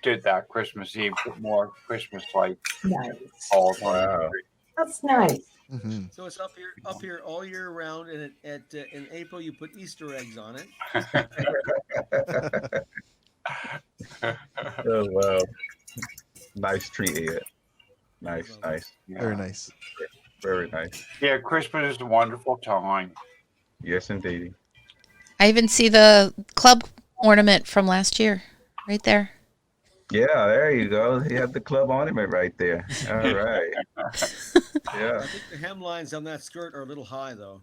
[SPEAKER 11] did that Christmas Eve, put more Christmas lights
[SPEAKER 8] Nice.
[SPEAKER 11] balls on the
[SPEAKER 5] Wow.
[SPEAKER 11] tree.
[SPEAKER 8] That's nice.
[SPEAKER 1] Hmm.
[SPEAKER 9] So it's up here all year round, and in April you put Easter eggs on it.
[SPEAKER 5] Oh, wow. Nice tree, Ed. Nice.
[SPEAKER 1] Very nice.
[SPEAKER 5] Very nice.
[SPEAKER 11] Yeah, Christmas is a wonderful time.
[SPEAKER 5] Yes, indeed.
[SPEAKER 2] I even see the club ornament from last year right there.
[SPEAKER 5] Yeah, there you go. You have the club ornament right there. All right. Yeah.
[SPEAKER 9] I think the hemlines on that skirt are a little high, though.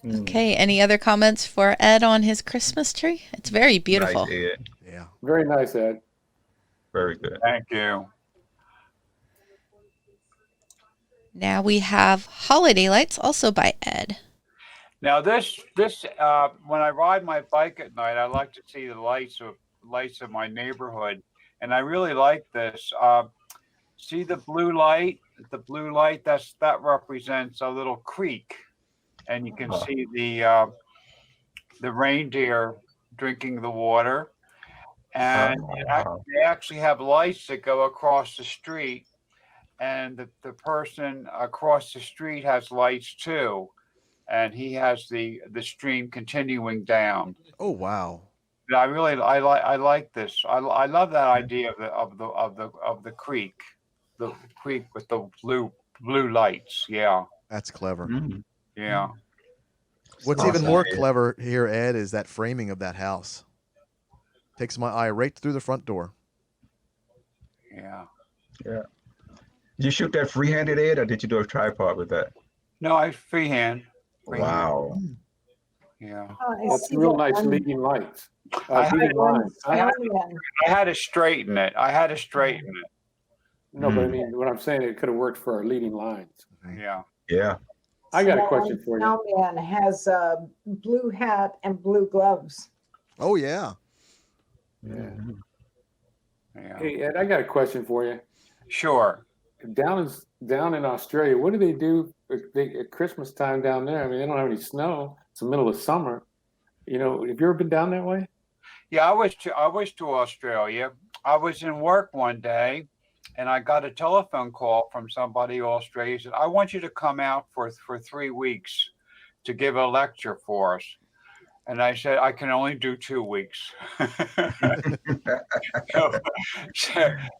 [SPEAKER 2] Okay, any other comments for Ed on his Christmas tree? It's very beautiful.
[SPEAKER 5] Nice, Ed.
[SPEAKER 1] Yeah.
[SPEAKER 3] Very nice, Ed.
[SPEAKER 5] Very good.
[SPEAKER 11] Thank you.
[SPEAKER 2] Now we have holiday lights, also by Ed.
[SPEAKER 11] Now this when I ride my bike at night, I like to see the lights of my neighborhood, and I really like this. See the blue light? The blue light that represents a little creek, and you can see the reindeer drinking the water, and they actually have lights that go across the street, and the person across the street has lights too. And he has the stream continuing down.
[SPEAKER 1] Oh wow.
[SPEAKER 11] And I like this. I love that idea of the creek with the blue lights. Yeah,
[SPEAKER 1] That's clever.
[SPEAKER 11] yeah.
[SPEAKER 1] What's even more clever here, Ed, is that framing of that house. Takes my eye right through the front door.
[SPEAKER 11] Yeah.
[SPEAKER 5] Yeah. Did you shoot that free-handed, Ed, or did you do a tripod with that?
[SPEAKER 11] No, I freehand.
[SPEAKER 5] Wow.
[SPEAKER 11] Yeah.
[SPEAKER 3] That's real nice leading lights.
[SPEAKER 11] I
[SPEAKER 3] Leading lines.
[SPEAKER 11] I had to straighten it.
[SPEAKER 3] No, but I mean, what I'm saying, it could have worked for our leading lines.
[SPEAKER 11] Yeah.
[SPEAKER 5] Yeah.
[SPEAKER 3] I got a question for you.
[SPEAKER 8] Snowman has a blue hat and blue gloves.
[SPEAKER 1] Oh yeah.
[SPEAKER 3] Yeah.
[SPEAKER 11] Yeah.
[SPEAKER 3] Hey, Ed, I got a question for you.
[SPEAKER 11] Sure.
[SPEAKER 3] Down in Australia, what do they do at Christmas time down there? I mean, they don't have any snow. It's the middle of summer. You know, have you ever been down that way?
[SPEAKER 11] Yeah, I was to Australia. I was in work one day, and I got a telephone call from somebody in Australia. He said, "I want you to come out for 3 weeks to give a lecture for us." And I said, "I can only do 2 weeks."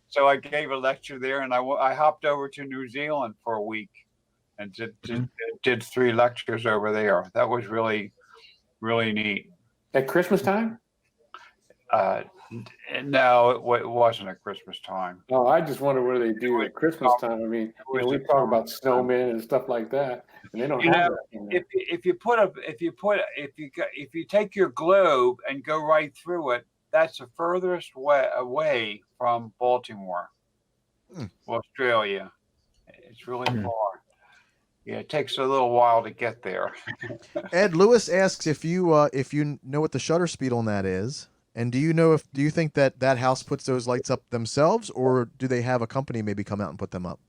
[SPEAKER 11] So I gave a lecture there, and I hopped over to New Zealand for a week and did 3 lectures over there. That was really, really neat.
[SPEAKER 3] At Christmas time?
[SPEAKER 11] No, it wasn't at Christmas time.
[SPEAKER 3] Oh, I just wonder what they do at Christmas time. I mean, you know, we talk about snowmen and stuff like that, and they don't have that. in there.
[SPEAKER 11] If you take your globe and go right through it, that's the furthest way away from Baltimore, Australia. It's really far. Yeah, it takes a little while to get there.
[SPEAKER 1] Ed Lewis asks if you know what the shutter speed on that is, and do you think that house puts those lights up themselves, or do they have a company maybe come out and put them up?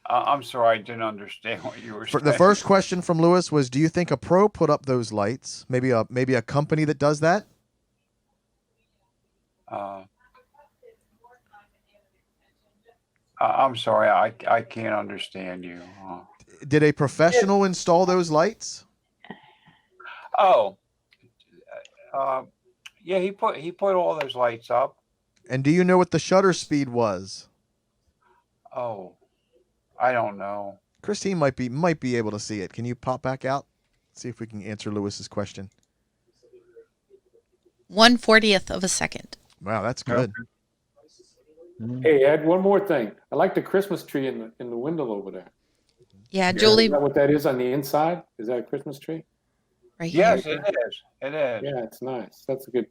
[SPEAKER 11] I'm sorry, I didn't understand what you were saying.
[SPEAKER 1] The first question from Lewis was, do you think a pro put up those lights? Maybe a company that does that?
[SPEAKER 11] I'm sorry, I can't understand you.
[SPEAKER 1] Did a professional install those lights?
[SPEAKER 11] Yeah, he put all those lights up.
[SPEAKER 1] And do you know what the shutter speed was?
[SPEAKER 11] Oh, I don't know.
[SPEAKER 1] Christine might be able to see it. Can you pop back out? See if we can answer Lewis's question.
[SPEAKER 2] 1/40th of a second.
[SPEAKER 1] Wow, that's good.
[SPEAKER 3] Hey, Ed, one more thing. I like the Christmas tree in the window over there.
[SPEAKER 2] Yeah,
[SPEAKER 3] Is
[SPEAKER 2] Julie,
[SPEAKER 3] that what that is on the inside? Is that a Christmas tree?
[SPEAKER 2] right here.
[SPEAKER 11] Yes, it is. It is.
[SPEAKER 3] Yeah, it's nice. That's a good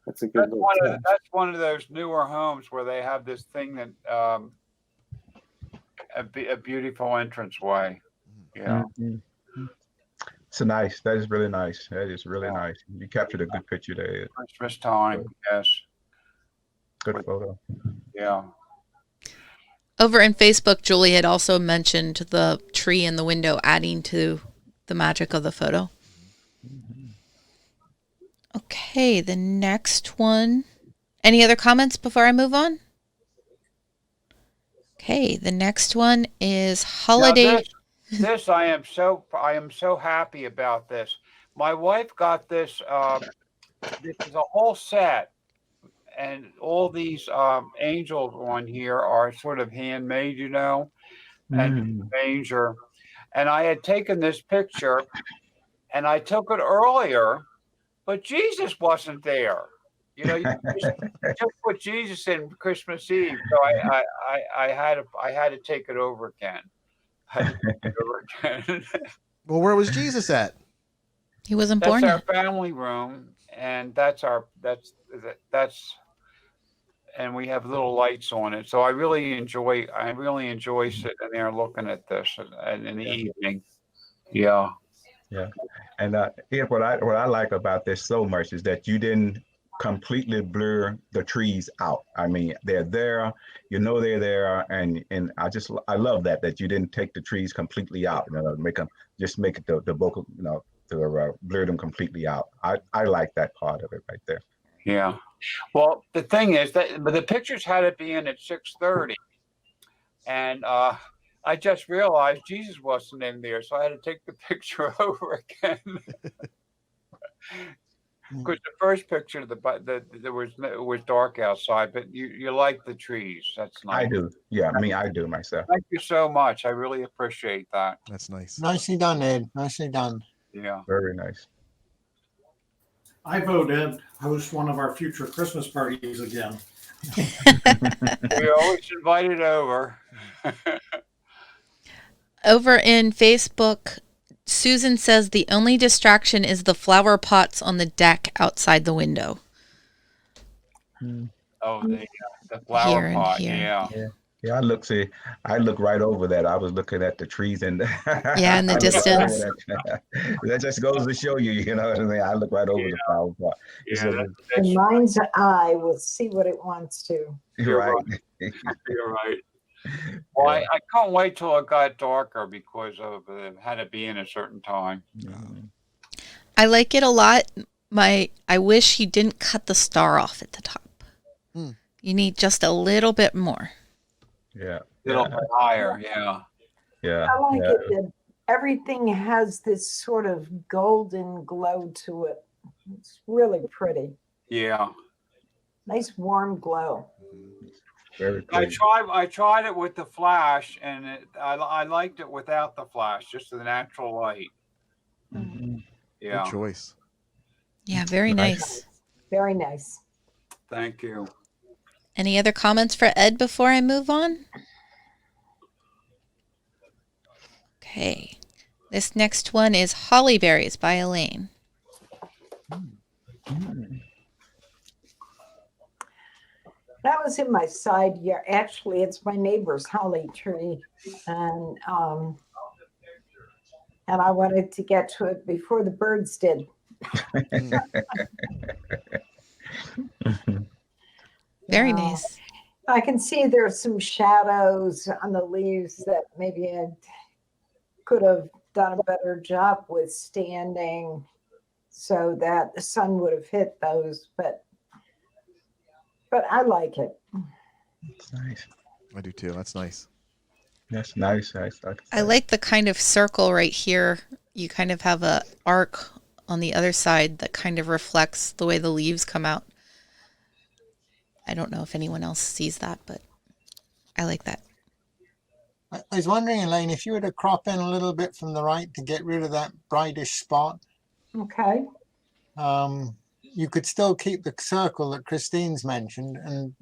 [SPEAKER 11] That's
[SPEAKER 3] little touch.
[SPEAKER 11] that's one of those newer homes where they have this thing that a beautiful entranceway. Yeah.
[SPEAKER 5] It's nice. That is really nice. That is really nice. You captured a good picture there. Ed.
[SPEAKER 11] Christmas time. Yes.
[SPEAKER 5] Good photo.
[SPEAKER 11] Yeah.
[SPEAKER 2] Over in Facebook, Julie had also mentioned the tree in the window adding to the magic of the photo. Okay, the next one. Any other comments before I move on? Okay, the next one is holiday.
[SPEAKER 11] Now this I am so happy about this. My wife got this. This is a whole set, and all these angels on here are sort of handmade, you know, and manger. And I had taken this picture, and I took it earlier, but Jesus wasn't there. You know, you just put Jesus in Christmas Eve, so I had to take it over again.
[SPEAKER 1] Well, where was Jesus at?
[SPEAKER 2] He wasn't
[SPEAKER 11] That's
[SPEAKER 2] born
[SPEAKER 11] our
[SPEAKER 2] yet.
[SPEAKER 11] family room, and that's and we have little lights on it. So I really enjoy sitting there looking at this in the evening. Yeah.
[SPEAKER 5] Yeah. And Ed, what I like about this so much is that you didn't completely blur the trees out. I mean, they're there, you know they're there, and I love that you didn't take the trees completely out, you know, make it the vocal, you know, to blur them completely out. I like that part of it right there.
[SPEAKER 11] Yeah. Well, the thing is that the pictures had to be in at 6:30, and I just realized Jesus wasn't in there, so I had to take the picture over again. Because the first picture, it was dark outside, but you like the trees. That's nice.
[SPEAKER 5] I do. Yeah, I do myself.
[SPEAKER 11] Thank you so much. I really appreciate that.
[SPEAKER 1] That's nice.
[SPEAKER 6] Nicely done, Ed. Nicely done.
[SPEAKER 11] Yeah.
[SPEAKER 5] Very nice.
[SPEAKER 4] I vote Ed host one of our future Christmas parties again.
[SPEAKER 11] We're always invited over.
[SPEAKER 2] Over in Facebook, Susan says the only distraction is the flower pots on the deck outside the window.
[SPEAKER 11] Oh, the flower
[SPEAKER 2] Here and
[SPEAKER 11] pot.
[SPEAKER 2] here.
[SPEAKER 11] Yeah.
[SPEAKER 5] Yeah, I look right over that. I was looking at the trees and
[SPEAKER 2] Yeah, in the distance.
[SPEAKER 5] That just goes to show you, you know what I mean? I look right over the flower pot.
[SPEAKER 8] The mind's eye will see what it wants to.
[SPEAKER 5] You're right.
[SPEAKER 11] You're right. Well, I can't wait till it got darker because of it had to be in a certain time.
[SPEAKER 2] I like it a lot. I wish you didn't cut the star off at the top. You need just a little bit more.
[SPEAKER 5] Yeah.
[SPEAKER 11] A little bit higher, yeah.
[SPEAKER 5] Yeah.
[SPEAKER 8] I like it that everything has this sort of golden glow to it. It's really pretty.
[SPEAKER 11] Yeah.
[SPEAKER 8] Nice warm glow.
[SPEAKER 5] Very cool.
[SPEAKER 11] I tried it with the flash, and I liked it without the flash, just the natural light. Yeah.
[SPEAKER 1] Good choice.
[SPEAKER 2] Yeah, very nice.
[SPEAKER 8] Very nice.
[SPEAKER 11] Thank you.
[SPEAKER 2] Any other comments for Ed before I move on? Okay. This next one is Holly Berries by Elaine.
[SPEAKER 8] That was in my side yard. Actually, it's my neighbor's holly tree. And I wanted to get to it before the birds did.
[SPEAKER 2] Very nice.
[SPEAKER 8] I can see there's some shadows on the leaves that maybe I could have done a better job withstanding so that the sun would have hit those, but I like it.
[SPEAKER 5] That's nice.
[SPEAKER 1] I do too. That's nice.
[SPEAKER 5] That's nice.
[SPEAKER 2] I like the kind of circle right here. You kind of have a arc on the other side that kind of reflects the way the leaves come out. I don't know if anyone else sees that, but I like that.
[SPEAKER 6] I was wondering, Elaine, if you were to crop in a little bit from the right to get rid of that brightish spot.
[SPEAKER 8] Okay.
[SPEAKER 6] you could still keep the circle that Christine's mentioned, and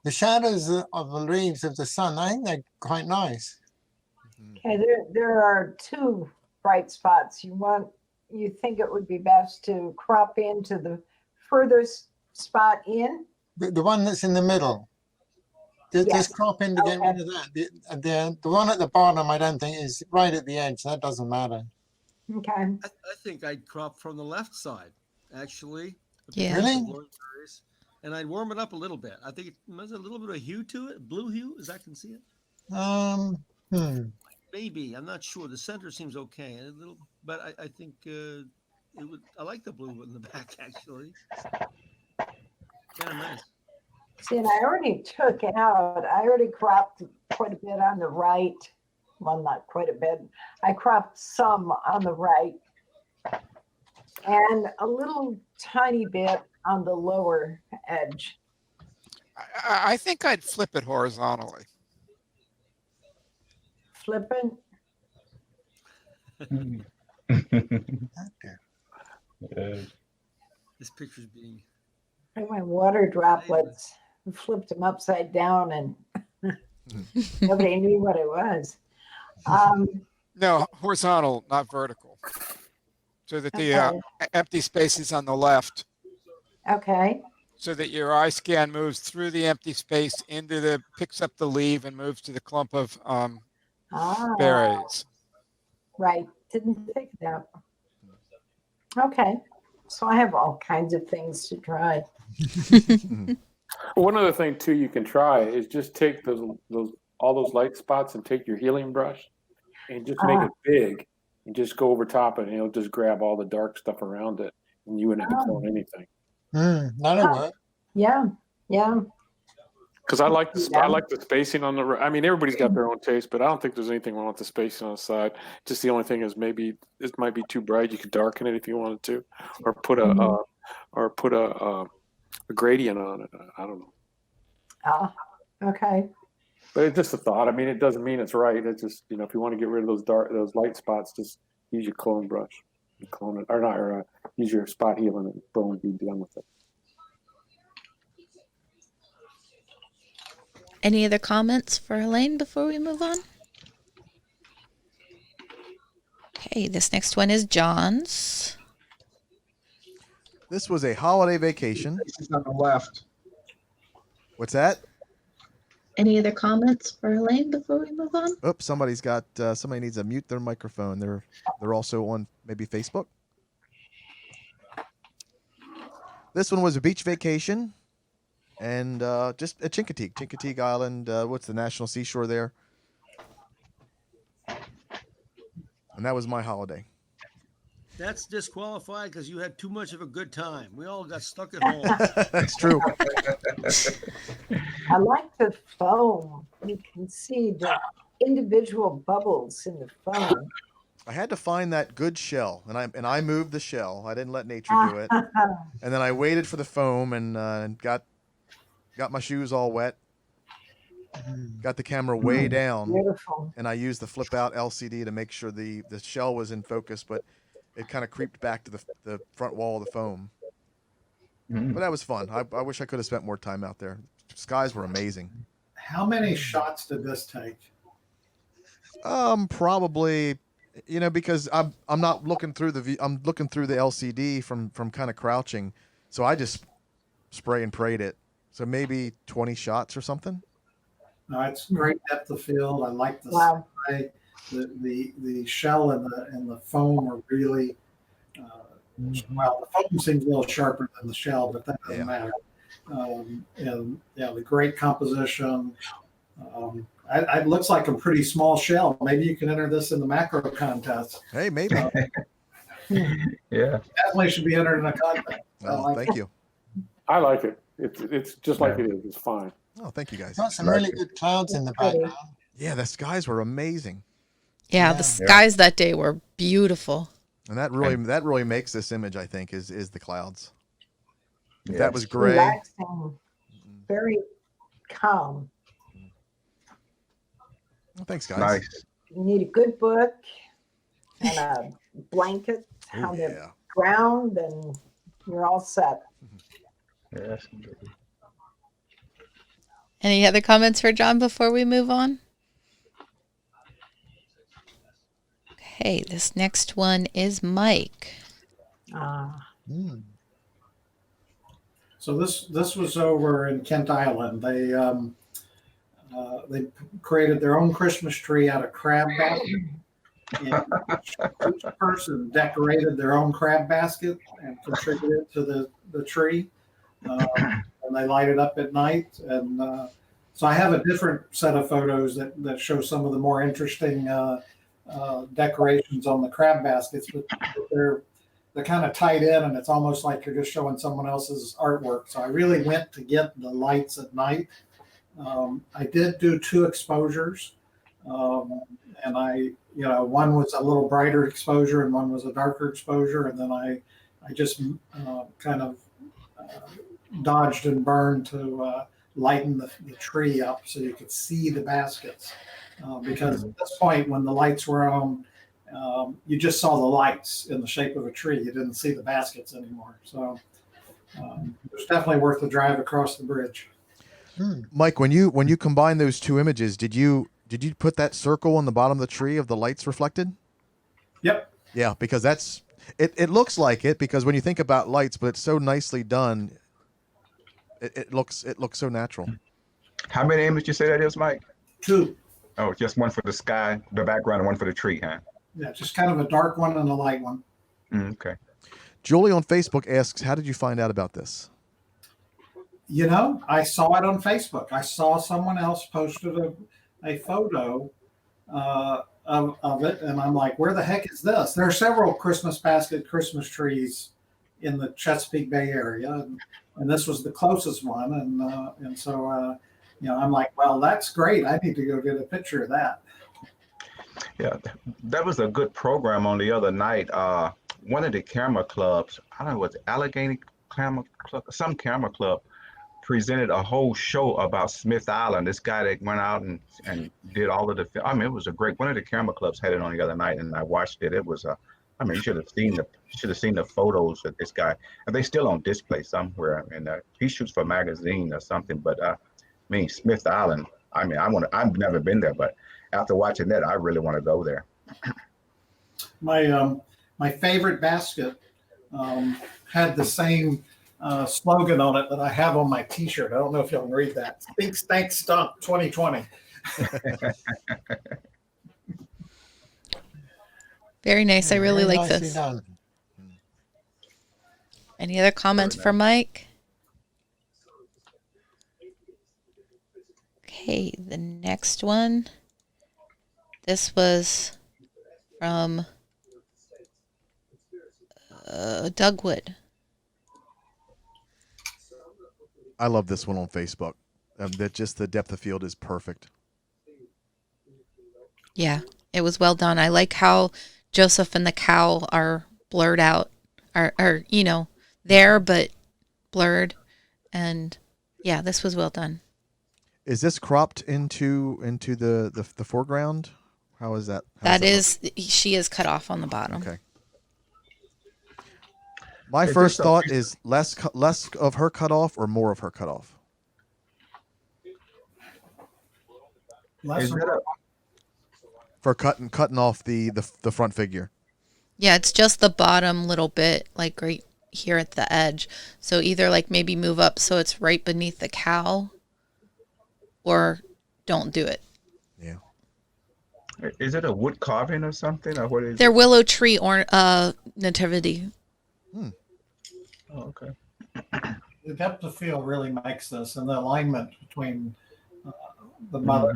[SPEAKER 6] the shadows of the leaves of the sun, I think they're quite nice.
[SPEAKER 8] Okay, there are two bright spots. You think it would be best to crop into the furthest spot in?
[SPEAKER 6] The one that's in the middle. Just
[SPEAKER 8] Yes.
[SPEAKER 6] crop in to get rid of that. The one at the bottom, I don't think is right at the edge. That doesn't matter.
[SPEAKER 8] Okay.
[SPEAKER 9] I think I'd crop from the left side, actually.
[SPEAKER 2] Yeah.
[SPEAKER 6] Really?
[SPEAKER 9] And I'd warm it up a little bit. I think it has a little bit of hue to it, blue hue, as I can see it. Maybe, I'm not sure. The center seems okay, a little, but I think it would. I like the blue in the back actually. Kind of nice.
[SPEAKER 8] See, and I already cropped quite a bit on the right. Well, not quite a bit. I cropped some on the right and a little tiny bit on the lower edge.
[SPEAKER 7] I think I'd flip it horizontally.
[SPEAKER 8] Flipping.
[SPEAKER 9] This picture's being.
[SPEAKER 8] My water droplets flipped them upside down and nobody knew what it was.
[SPEAKER 7] No, horizontal, not vertical. So that the empty space is on the left.
[SPEAKER 8] Okay.
[SPEAKER 7] So that your eye scan moves through the empty space picks up the leaf and moves to the clump of berries.
[SPEAKER 8] Right. Didn't think that. Okay. So I have all kinds of things to try.
[SPEAKER 3] One other thing too you can try is just take all those light spots and take your healing brush and just make it big and just go over top and it'll just grab all the dark stuff around it and you wouldn't have to clone anything.
[SPEAKER 6] That'll work.
[SPEAKER 8] Yeah.
[SPEAKER 3] Because I like the spacing on the. I mean, everybody's got their own taste, but I don't think there's anything wrong with the spacing on the side. Just the only thing is maybe it might be too bright. You could darken it if you wanted to, or put a gradient on it. I don't know.
[SPEAKER 8] Okay.
[SPEAKER 3] But it's just a thought. I mean, it doesn't mean it's right. It's just if you want to get rid of those light spots, just use your clone brush, and clone it, or not, or use your spot healing and boom, be done with it.
[SPEAKER 2] Any other comments for Elaine before we move on? Okay, this next one is John's.
[SPEAKER 1] This was a holiday vacation.
[SPEAKER 12] It's on the left.
[SPEAKER 1] What's that?
[SPEAKER 2] Any other comments for Elaine before we move on?
[SPEAKER 1] Oops, somebody needs to mute their microphone. They're also on maybe Facebook. This one was a beach vacation. And just at Chincoteague Island. What's the national seashore there? And that was my holiday.
[SPEAKER 9] That's disqualified because you had too much of a good time. We all got stuck at home.
[SPEAKER 1] That's true.
[SPEAKER 8] I like the foam. You can see the individual bubbles in the foam.
[SPEAKER 1] I had to find that good shell, and I moved the shell. I didn't let nature do it. And then I waited for the foam and got my shoes all wet. Got the camera way down.
[SPEAKER 8] Beautiful.
[SPEAKER 1] And I used the flip out LCD to make sure the shell was in focus, but it kind of creeped back to the front wall of the foam. But that was fun. I wish I could have spent more time out there. Skies were amazing.
[SPEAKER 4] How many shots did this take?
[SPEAKER 1] Probably, because I'm not looking through I'm looking through the LCD from kind of crouching, so I just spray and prayed it. So maybe 20 shots or something.
[SPEAKER 4] No, it's great depth of field. I like the sky. The shell and the foam are really well. The foam seems a little sharper than the shell, but that doesn't matter. And the great composition. It looks like a pretty small shell. Maybe you can enter this in the macro contest.
[SPEAKER 1] Hey, maybe.
[SPEAKER 12] Yeah,
[SPEAKER 4] definitely should be entered in a contest.
[SPEAKER 1] Thank you.
[SPEAKER 3] I like it. It's just like it is. It's fine.
[SPEAKER 1] Oh, thank you guys.
[SPEAKER 6] Got some really good clouds in the background.
[SPEAKER 1] Yeah, the skies were amazing.
[SPEAKER 2] Yeah, the skies that day were beautiful.
[SPEAKER 1] And that really makes this image, I think, is the clouds. If
[SPEAKER 12] Yes.
[SPEAKER 1] that was gray.
[SPEAKER 8] Relaxing, very calm.
[SPEAKER 1] Well, thanks, guys.
[SPEAKER 12] nice.
[SPEAKER 8] You need a good book and a blanket on the ground, and You're all set.
[SPEAKER 12] Yes.
[SPEAKER 2] Any other comments for John before we move on? Okay, this next one is Mike.
[SPEAKER 4] So this was over in Kent Island. They created their own Christmas tree out of crab basket. And each person decorated their own crab basket and contributed to the tree. And they light it up at night. And so I have a different set of photos that show some of the more interesting decorations on the crab baskets, but they're kind of tied in, and it's almost like you're just showing someone else's artwork. So I really went to get the lights at night. I did do 2 exposures, and one was a little brighter exposure and one was a darker exposure, and then I just kind of dodged and burned to lighten the tree up so you could see the baskets. Because at this point, when the lights were on, you just saw the lights in the shape of a tree. You didn't see the baskets anymore. So it was definitely worth the drive across the bridge.
[SPEAKER 1] Mike, when you combine those 2 images, did you put that circle on the bottom of the tree of the lights reflected?
[SPEAKER 4] Yep.
[SPEAKER 1] Yeah, because it looks like it, because when you think about lights, but it's so nicely done. It looks so natural.
[SPEAKER 5] How many images you say that is, Mike?
[SPEAKER 4] 2.
[SPEAKER 5] Oh, just one for the sky, the background, and one for the tree, huh?
[SPEAKER 4] Yeah, just kind of a dark one and a light one.
[SPEAKER 5] Okay.
[SPEAKER 1] Julie on Facebook asks, how did you find out about this?
[SPEAKER 4] I saw it on Facebook. I saw someone else posted a photo of it, and I'm like, where the heck is this? There are several Christmas trees in the Chesapeake Bay area, and this was the closest one, and so I'm like, well, that's great. I need to go get a picture of that.
[SPEAKER 5] Yeah, that was a good program on the other night. One of the camera clubs, I don't know, was Allegheny Camera Club, some camera club, presented a whole show about Smith Island. This guy that went out and did all of the, it was a great, one of the camera clubs had it on the other night, and I watched it. It was you should have seen the photos of this guy. And they still on display somewhere, and he shoots for a magazine or something. But Smith Island, I've never been there, but after watching that, I really want to go there.
[SPEAKER 4] My favorite basket had the same slogan on it that I have on my T-shirt. I don't know if y'all can read that. Stink, stank, stunk 2020.
[SPEAKER 2] Very nice. I really
[SPEAKER 6] Very
[SPEAKER 2] like
[SPEAKER 6] nicely
[SPEAKER 2] this.
[SPEAKER 6] done.
[SPEAKER 2] Any other comments for Mike? Okay, the next one. This was from Doug Wood.
[SPEAKER 1] I love this one on Facebook. That just the depth of field is perfect.
[SPEAKER 2] Yeah, it was well done. I like how Joseph and the cow are blurred out, are there but blurred, and yeah, this was well done.
[SPEAKER 1] Is this cropped into the foreground? How is that?
[SPEAKER 2] She is cut off on the bottom.
[SPEAKER 1] Okay. My first thought is less of her cut off or more of her cut off. For cutting off the front figure.
[SPEAKER 2] Yeah, it's just the bottom little bit, like right here at the edge. So either like maybe move up so it's right beneath the cow, or don't do it.
[SPEAKER 1] Yeah.
[SPEAKER 5] Is it a wood carving or something, or what is
[SPEAKER 2] They're
[SPEAKER 5] it?
[SPEAKER 2] willow tree or nativity.
[SPEAKER 5] Oh, okay.
[SPEAKER 4] The depth of field really makes this, and the alignment between the mother,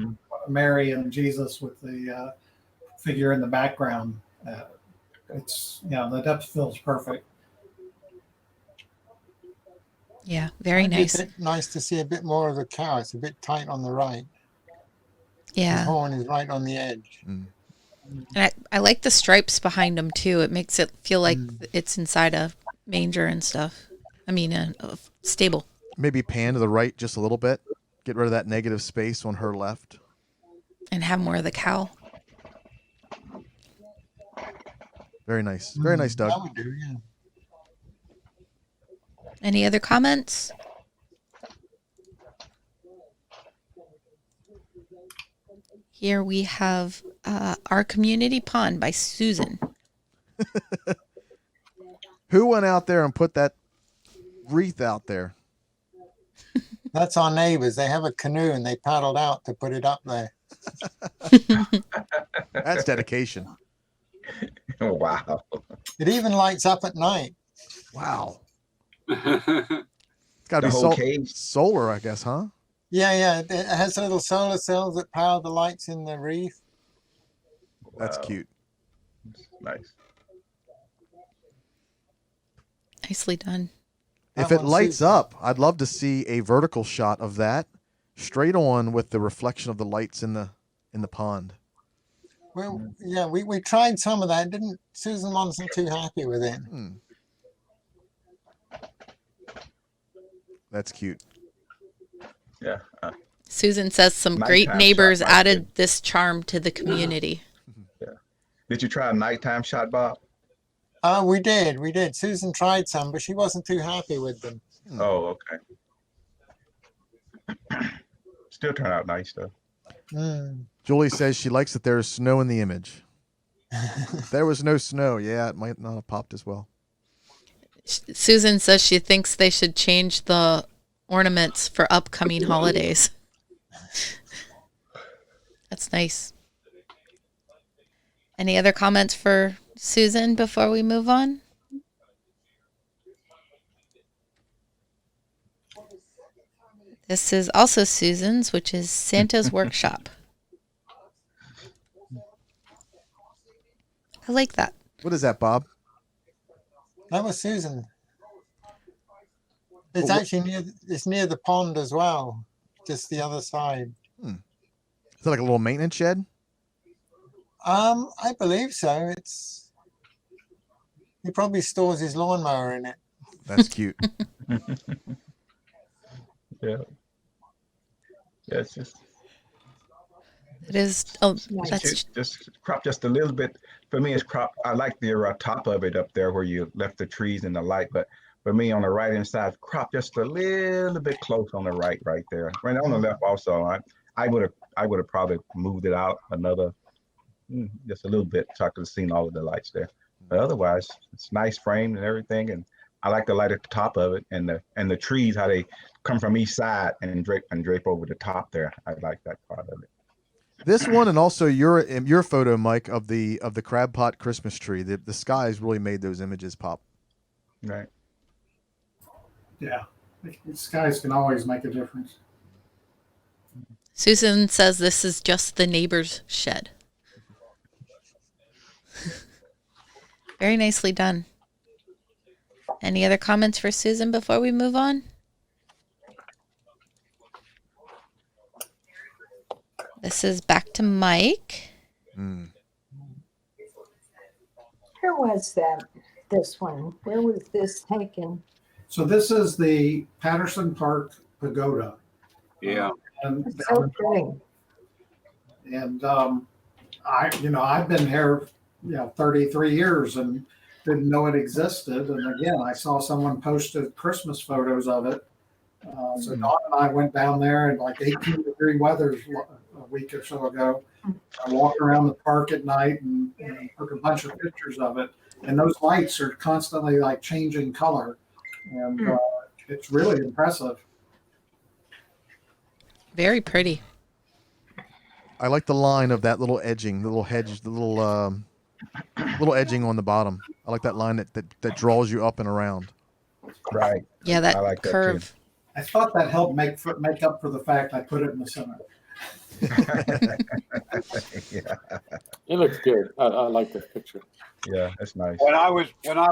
[SPEAKER 4] Mary, and Jesus with the figure in the background. The depth of field is perfect.
[SPEAKER 2] Yeah, very nice.
[SPEAKER 6] Nice to see a bit more of the cow. It's a bit tight on the right.
[SPEAKER 2] Yeah.
[SPEAKER 6] The horn is right on the edge.
[SPEAKER 2] And I like the stripes behind them too. It makes it feel like it's inside a manger and stuff. A stable.
[SPEAKER 1] Maybe pan to the right just a little bit. Get rid of that negative space on her left.
[SPEAKER 2] And have more of the cow.
[SPEAKER 1] Very nice. Very nice, Doug.
[SPEAKER 6] That would do, yeah.
[SPEAKER 2] Any other comments? Here we have Our Community Pond by Susan.
[SPEAKER 1] Who went out there and put that wreath out there?
[SPEAKER 6] That's our neighbors. They have a canoe and they paddled out to put it up there.
[SPEAKER 1] That's dedication.
[SPEAKER 12] Oh, wow.
[SPEAKER 6] It even lights up at night.
[SPEAKER 1] Wow. It's got to
[SPEAKER 12] The
[SPEAKER 1] be
[SPEAKER 12] whole cave?
[SPEAKER 1] solar, I guess, huh?
[SPEAKER 6] Yeah. It has little solar cells that power the lights in the wreath.
[SPEAKER 1] That's
[SPEAKER 12] Wow.
[SPEAKER 1] cute.
[SPEAKER 12] Nice.
[SPEAKER 2] Nicely done.
[SPEAKER 1] If
[SPEAKER 6] That
[SPEAKER 1] it
[SPEAKER 6] one's
[SPEAKER 1] lights
[SPEAKER 6] Susan.
[SPEAKER 1] up, I'd love to see a vertical shot of that straight on with the reflection of the lights in the pond.
[SPEAKER 6] Well, yeah, we tried some of that. Susan wasn't too happy with it.
[SPEAKER 1] That's cute.
[SPEAKER 12] Yeah.
[SPEAKER 2] Susan says some
[SPEAKER 12] Nighttime
[SPEAKER 2] great
[SPEAKER 12] shot
[SPEAKER 2] neighbors
[SPEAKER 12] might
[SPEAKER 2] added this charm to the community.
[SPEAKER 12] Did you try a nighttime shot, Bob?
[SPEAKER 6] We did. Susan tried some, but she wasn't too happy with them.
[SPEAKER 12] Oh, okay. Still turn out nice, though.
[SPEAKER 1] Julie says she likes that there is snow in the image. If there was no snow, yeah, it might not have popped as well.
[SPEAKER 2] Susan says she thinks they should change the ornaments for upcoming holidays. That's nice. Any other comments for Susan before we move on? This is also Susan's, which is Santa's Workshop. I like that.
[SPEAKER 1] What is that, Bob?
[SPEAKER 6] That was Susan. It's
[SPEAKER 1] Well,
[SPEAKER 6] actually near the pond as well, just the other side.
[SPEAKER 1] Is that like a little maintenance shed?
[SPEAKER 6] I believe so. He probably stores his lawnmower in it.
[SPEAKER 1] That's cute.
[SPEAKER 12] Yeah. Yeah, it's just
[SPEAKER 2] It is. Oh,
[SPEAKER 8] Nice.
[SPEAKER 2] that's
[SPEAKER 12] just crop just a little bit. For me, it's crop. I like the top of it up there where you left the trees and the light, but for me on the right hand side, crop just a little bit close on the right there. Right on the left also. I would have probably moved it out another just a little bit so I could have seen all of the lights there. But otherwise, it's nice framed and everything, and I like the light at the top of it and the trees, how they come from each side and drape over the top there. I like that part of it.
[SPEAKER 1] This one and also your photo, Mike, of the crab pot Christmas tree. The skies really made those images pop.
[SPEAKER 12] Right.
[SPEAKER 4] Yeah, the skies can always make a difference.
[SPEAKER 2] Susan says this is just the neighbor's shed. Very nicely done. Any other comments for Susan before we move on? This is back to Mike.
[SPEAKER 8] Where was that? This one. Where was this taken?
[SPEAKER 4] So this is the Patterson Park Pagoda.
[SPEAKER 3] Yeah.
[SPEAKER 4] And
[SPEAKER 8] It's so pretty.
[SPEAKER 4] I've been here 33 years and didn't know it existed. And again, I saw someone posted Christmas photos of it. So Dawn and I went down there in like 18-degree weather a week or so ago. I walked around the park at night and took a bunch of pictures of it. And those lights are constantly like changing color. And it's really impressive.
[SPEAKER 2] Very pretty.
[SPEAKER 1] I like the line of that little edging, the little hedge, the little edging on the bottom. I like that line that draws you up and around.
[SPEAKER 12] Right.
[SPEAKER 2] Yeah, that
[SPEAKER 12] I like that
[SPEAKER 2] curve.
[SPEAKER 12] too.
[SPEAKER 4] I thought that helped make up for the fact I put it in the center.
[SPEAKER 12] Yeah.
[SPEAKER 3] It looks good. I like this picture.
[SPEAKER 12] Yeah, that's nice.
[SPEAKER 11] When I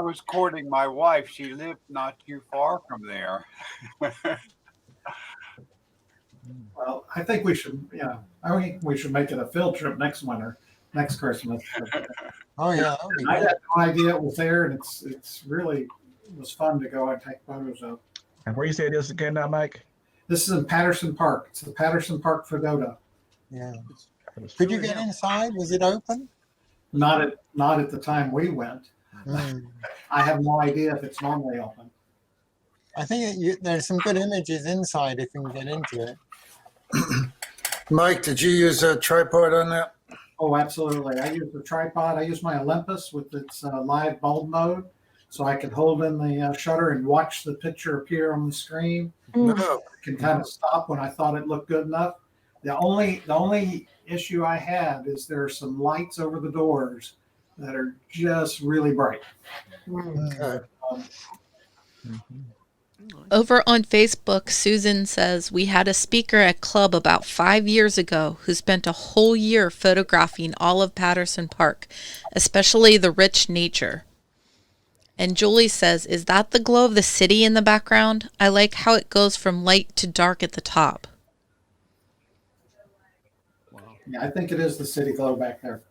[SPEAKER 11] was courting my wife, she lived not too far from there.
[SPEAKER 4] Well, I think we should, we should make it a field trip next Christmas.
[SPEAKER 6] Oh yeah, that would be
[SPEAKER 4] I
[SPEAKER 6] great.
[SPEAKER 4] had no idea it was there, and it's really was fun to go and take photos of.
[SPEAKER 12] And where you say this again now, Mike?
[SPEAKER 4] This is in Patterson Park. It's the Patterson Park Pagoda.
[SPEAKER 6] Yeah. Could you get inside? Was it open?
[SPEAKER 4] Not at the time we went. I have no idea if it's normally open.
[SPEAKER 6] I think there's some good images inside if you can get into it.
[SPEAKER 13] Mike, did you use a tripod on that?
[SPEAKER 4] Oh, absolutely. I use the tripod. I use my Olympus with its live bulb mode, so I can hold in the shutter and watch the picture appear on the screen.
[SPEAKER 13] No.
[SPEAKER 4] I can kind of stop when I thought it looked good enough. The only issue I had is there are some lights over the doors that are just really bright.
[SPEAKER 13] Okay.
[SPEAKER 2] Over on Facebook, Susan says, we had a speaker at club about 5 years ago who spent a whole year photographing all of Patterson Park, especially the rich nature. And Julie says, is that the glow of the city in the background? I like how it goes from light to dark at the top.
[SPEAKER 4] Yeah, I think it is the city glow back there.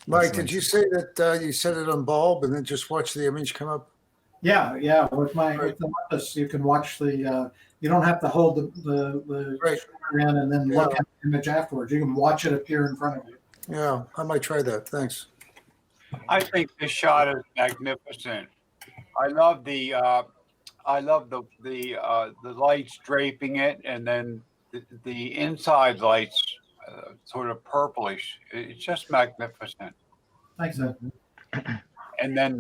[SPEAKER 13] Mike, did you say that you set it on bulb and then just watch the image come up?
[SPEAKER 4] Yeah. With the Olympus, you can watch the. You don't have to hold the shutter in and then look at the image afterwards. You can watch it appear in front of you.
[SPEAKER 13] Yeah, I might try that. Thanks.
[SPEAKER 11] I think this shot is magnificent. I love the lights draping it, and then the inside lights sort of purplish. It's just magnificent.
[SPEAKER 4] Thanks, Ed.
[SPEAKER 11] And then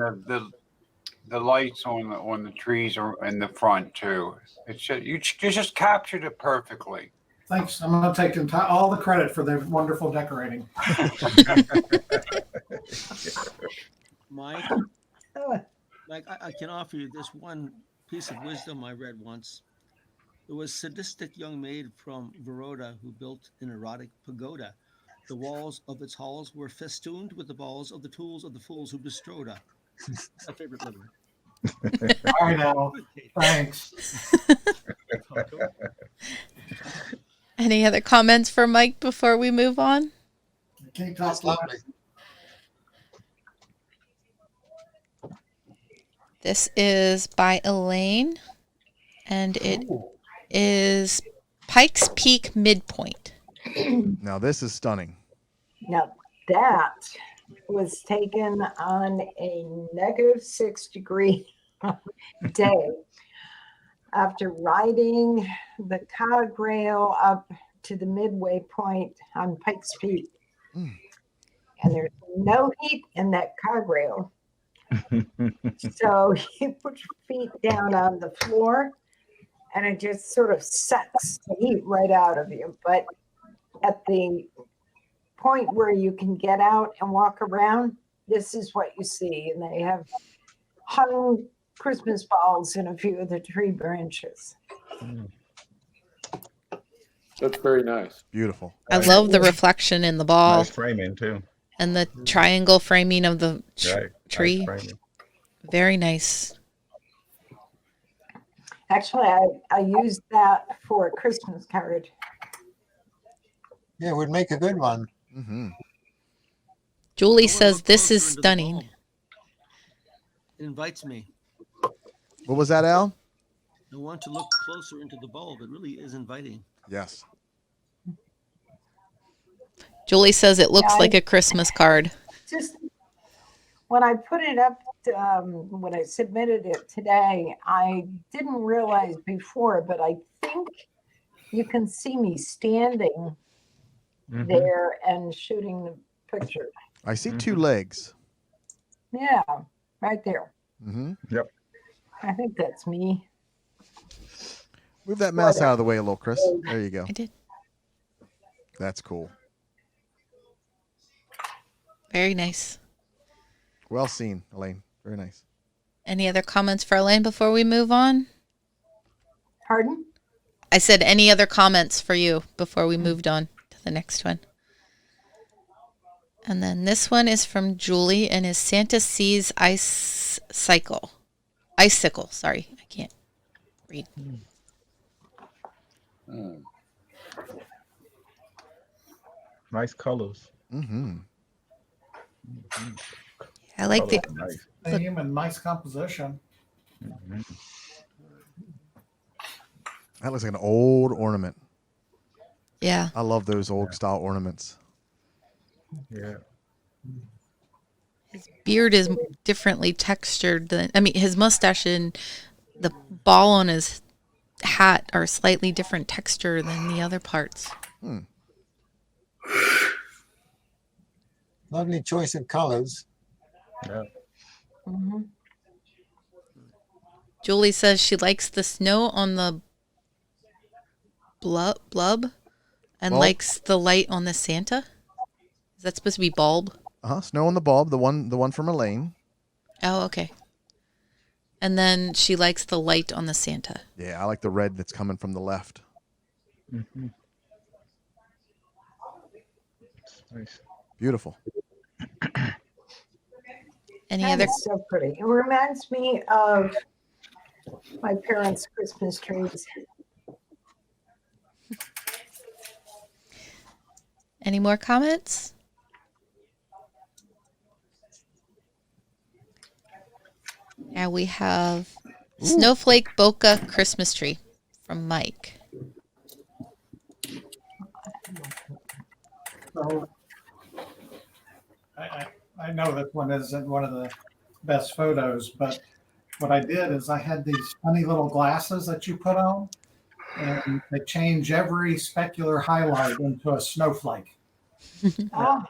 [SPEAKER 11] the lights on the trees are in the front too. It's just, you just captured it perfectly.
[SPEAKER 4] Thanks. I'm going to take all the credit for the wonderful decorating.
[SPEAKER 9] Mike, I can offer you this one piece of wisdom I read once. There was a sadistic young maid from Verona who built an erotic pagoda. The walls of its halls were festooned with the balls of the tools of the fools who bestrode her. My favorite literature.
[SPEAKER 4] I know. Thanks.
[SPEAKER 2] Any other comments for Mike before we move on?
[SPEAKER 4] That's lovely.
[SPEAKER 2] This is by Elaine, and it is Pikes Peak Midpoint.
[SPEAKER 1] Now this is stunning.
[SPEAKER 8] Now that was taken on a -6 degree day after riding the cog rail up to the midway point on Pikes Peak. And there's no heat in that cog rail. So you put your feet down on the floor and it just sort of sucks the heat right out of you. But at the point where you can get out and walk around, this is what you see. And they have hung Christmas balls in a few of the tree branches.
[SPEAKER 3] That's very nice.
[SPEAKER 1] Beautiful.
[SPEAKER 2] I love the reflection in the ball.
[SPEAKER 5] Nice framing too.
[SPEAKER 2] And the triangle framing of the tree.
[SPEAKER 5] Nice
[SPEAKER 2] Very nice.
[SPEAKER 8] Actually, I used that for a Christmas card.
[SPEAKER 6] Yeah, it would make a good one.
[SPEAKER 1] Mm-hmm.
[SPEAKER 2] Julie says this is stunning.
[SPEAKER 9] It invites me.
[SPEAKER 1] What was that, Al?
[SPEAKER 9] I want to look closer into the bulb. It really is inviting.
[SPEAKER 1] Yes.
[SPEAKER 2] Julie says it looks like a Christmas card.
[SPEAKER 8] Just when I put it up, when I submitted it today, I didn't realize before, but I think you can see me standing there and shooting the picture.
[SPEAKER 1] I see two legs.
[SPEAKER 8] Yeah, right there.
[SPEAKER 1] Mm-hmm.
[SPEAKER 5] Yep.
[SPEAKER 8] I think that's me.
[SPEAKER 1] Move that mouse out of the way a little, Chris. There you go.
[SPEAKER 2] I did.
[SPEAKER 1] That's cool.
[SPEAKER 2] Very nice.
[SPEAKER 1] Well seen, Elaine. Very nice.
[SPEAKER 2] Any other comments for Elaine before we move on?
[SPEAKER 8] Pardon?
[SPEAKER 2] I said any other comments for you before we moved on to the next one. And then this one is from Julie and is Santa Sees Icicle. Sorry, I can't read.
[SPEAKER 5] Nice colors.
[SPEAKER 1] Mm-hmm.
[SPEAKER 2] I like the
[SPEAKER 5] Nice.
[SPEAKER 4] Theme and nice composition.
[SPEAKER 1] That looks like an old ornament.
[SPEAKER 2] Yeah.
[SPEAKER 1] I love those old style ornaments.
[SPEAKER 5] Yeah.
[SPEAKER 2] His beard is differently textured than, his mustache and the ball on his hat are slightly different texture than the other parts.
[SPEAKER 6] Lovely choice of colors.
[SPEAKER 5] Yeah.
[SPEAKER 8] Mhm.
[SPEAKER 2] Julie says she likes the snow on the blub and
[SPEAKER 1] Bulb?
[SPEAKER 2] likes the light on the Santa. Is that supposed to be bulb?
[SPEAKER 1] Snow on the bulb, the one from Elaine.
[SPEAKER 2] Oh, okay. And then she likes the light on the Santa.
[SPEAKER 1] Yeah, I like the red that's coming from the left.
[SPEAKER 5] Mm-hmm. Nice.
[SPEAKER 1] Beautiful.
[SPEAKER 2] Any
[SPEAKER 8] That
[SPEAKER 2] other?
[SPEAKER 8] is so pretty. It reminds me of my parents' Christmas trees.
[SPEAKER 2] Any more comments? Now we have Snowflake Bokeh Christmas tree from Mike.
[SPEAKER 4] So I know that one isn't one of the best photos, but what I did is I had these funny little glasses that you put on, and they change every specular highlight into a snowflake.
[SPEAKER 8] Oh,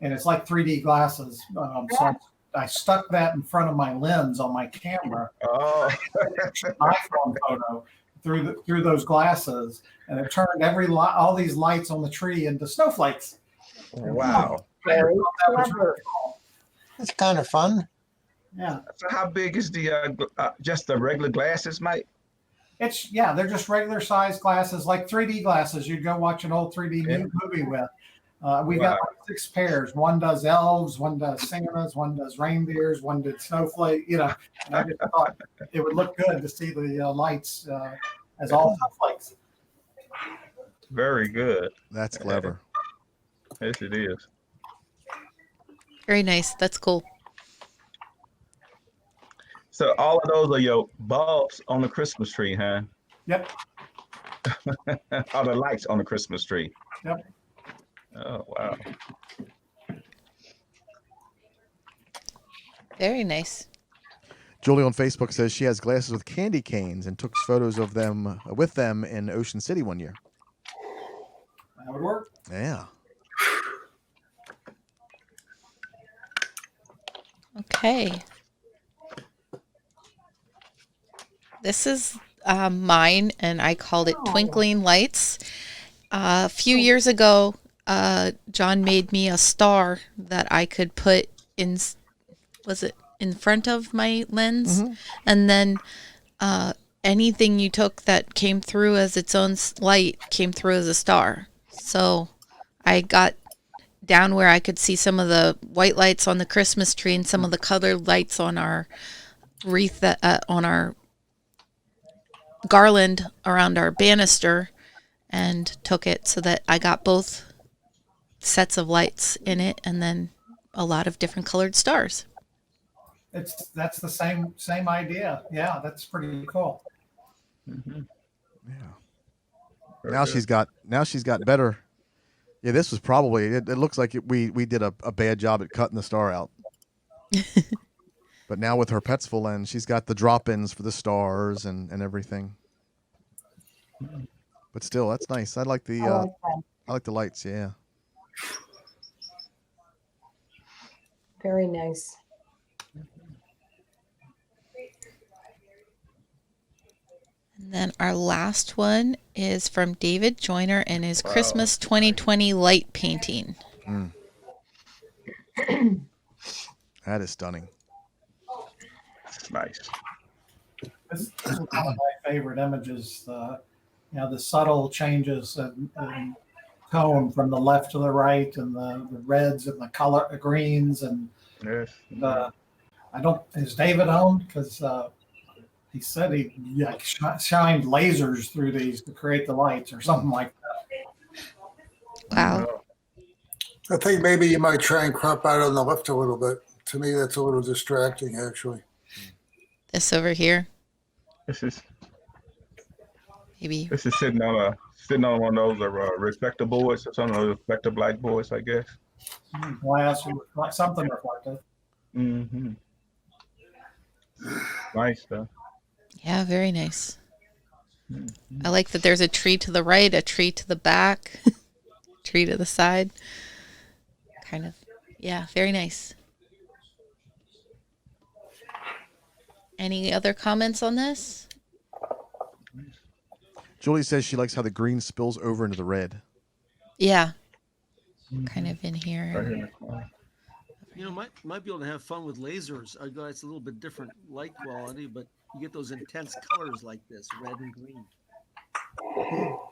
[SPEAKER 4] And it's like 3D glasses. So I stuck that in front of my lens on my camera,
[SPEAKER 5] Oh.
[SPEAKER 4] iPhone photo through those glasses, and it turned all these lights on the tree into snowflakes.
[SPEAKER 5] Wow.
[SPEAKER 8] very
[SPEAKER 4] That was
[SPEAKER 8] clever.
[SPEAKER 4] really cool.
[SPEAKER 6] That's kind of fun.
[SPEAKER 4] Yeah,
[SPEAKER 5] So how big is the just the regular glasses, Mike?
[SPEAKER 4] they're just regular size glasses, like 3D glasses you'd go watch an old 3D
[SPEAKER 5] Yeah.
[SPEAKER 4] movie with. We got
[SPEAKER 5] Wow.
[SPEAKER 4] like 6 pairs. One does elves, one does Santas, one does reindeers, one did snowflake. And I just thought it would look good to see the lights as all snowflakes.
[SPEAKER 5] Very good.
[SPEAKER 1] That's clever.
[SPEAKER 5] Yes, it is.
[SPEAKER 2] Very nice. That's cool.
[SPEAKER 5] So all of those are your bulbs on the Christmas tree, huh?
[SPEAKER 4] Yep.
[SPEAKER 5] All the lights on the Christmas tree.
[SPEAKER 4] Yep.
[SPEAKER 5] Oh, wow.
[SPEAKER 2] Very nice.
[SPEAKER 1] Julie on Facebook says she has glasses with candy canes and took photos of them with them in Ocean City one year.
[SPEAKER 4] That would work.
[SPEAKER 1] Yeah.
[SPEAKER 2] Okay. This is mine, and I called it Twinkling Lights. A few years ago, John made me a star that I could put in, was it in front of my lens?
[SPEAKER 1] Mhm.
[SPEAKER 2] And then anything you took that came through as its own light came through as a star. So I got down where I could see some of the white lights on the Christmas tree and some of the colored lights on our wreath, on our garland around our banister, and took it so that I got both sets of lights in it and then a lot of different colored stars.
[SPEAKER 4] That's the same idea. Yeah, that's pretty cool.
[SPEAKER 5] Mm-hmm.
[SPEAKER 1] Yeah. Now she's got better. Yeah, this was probably it looks like we did a bad job at cutting the star out. But now with her Petsful lens, she's got the drop-ins for the stars and everything. But still, that's nice. I like the lights. Yeah.
[SPEAKER 8] Very nice.
[SPEAKER 2] And then our last one is from David Joyner and his Christmas 2020 light painting.
[SPEAKER 1] That is stunning.
[SPEAKER 5] Nice.
[SPEAKER 4] This is one of my favorite images. The subtle changes in tone from the left to the right, and the reds and the greens, and
[SPEAKER 5] Yes.
[SPEAKER 4] I don't. Is David home? Because he said he shined lasers through these to create the lights or something like that.
[SPEAKER 2] Wow.
[SPEAKER 13] I think maybe you might try and crop out on the left a little bit. To me, that's a little distracting, actually.
[SPEAKER 2] This over here,
[SPEAKER 5] This is
[SPEAKER 2] maybe.
[SPEAKER 5] this is sitting on one of those reflector boards or something, reflector black boards, I guess.
[SPEAKER 4] Glass, like something reflective.
[SPEAKER 5] Mm-hmm. Nice stuff.
[SPEAKER 2] Yeah, very nice. I like that there's a tree to the right, a tree to the back, tree to the side. Kind of, yeah, very nice. Any other comments on this?
[SPEAKER 1] Julie says she likes how the green spills over into the red.
[SPEAKER 2] Yeah, kind of in here.
[SPEAKER 12] Right here in the corner.
[SPEAKER 9] You know, might be able to have fun with lasers. I know it's a little bit different light quality, but you get those intense colors like this, red and green.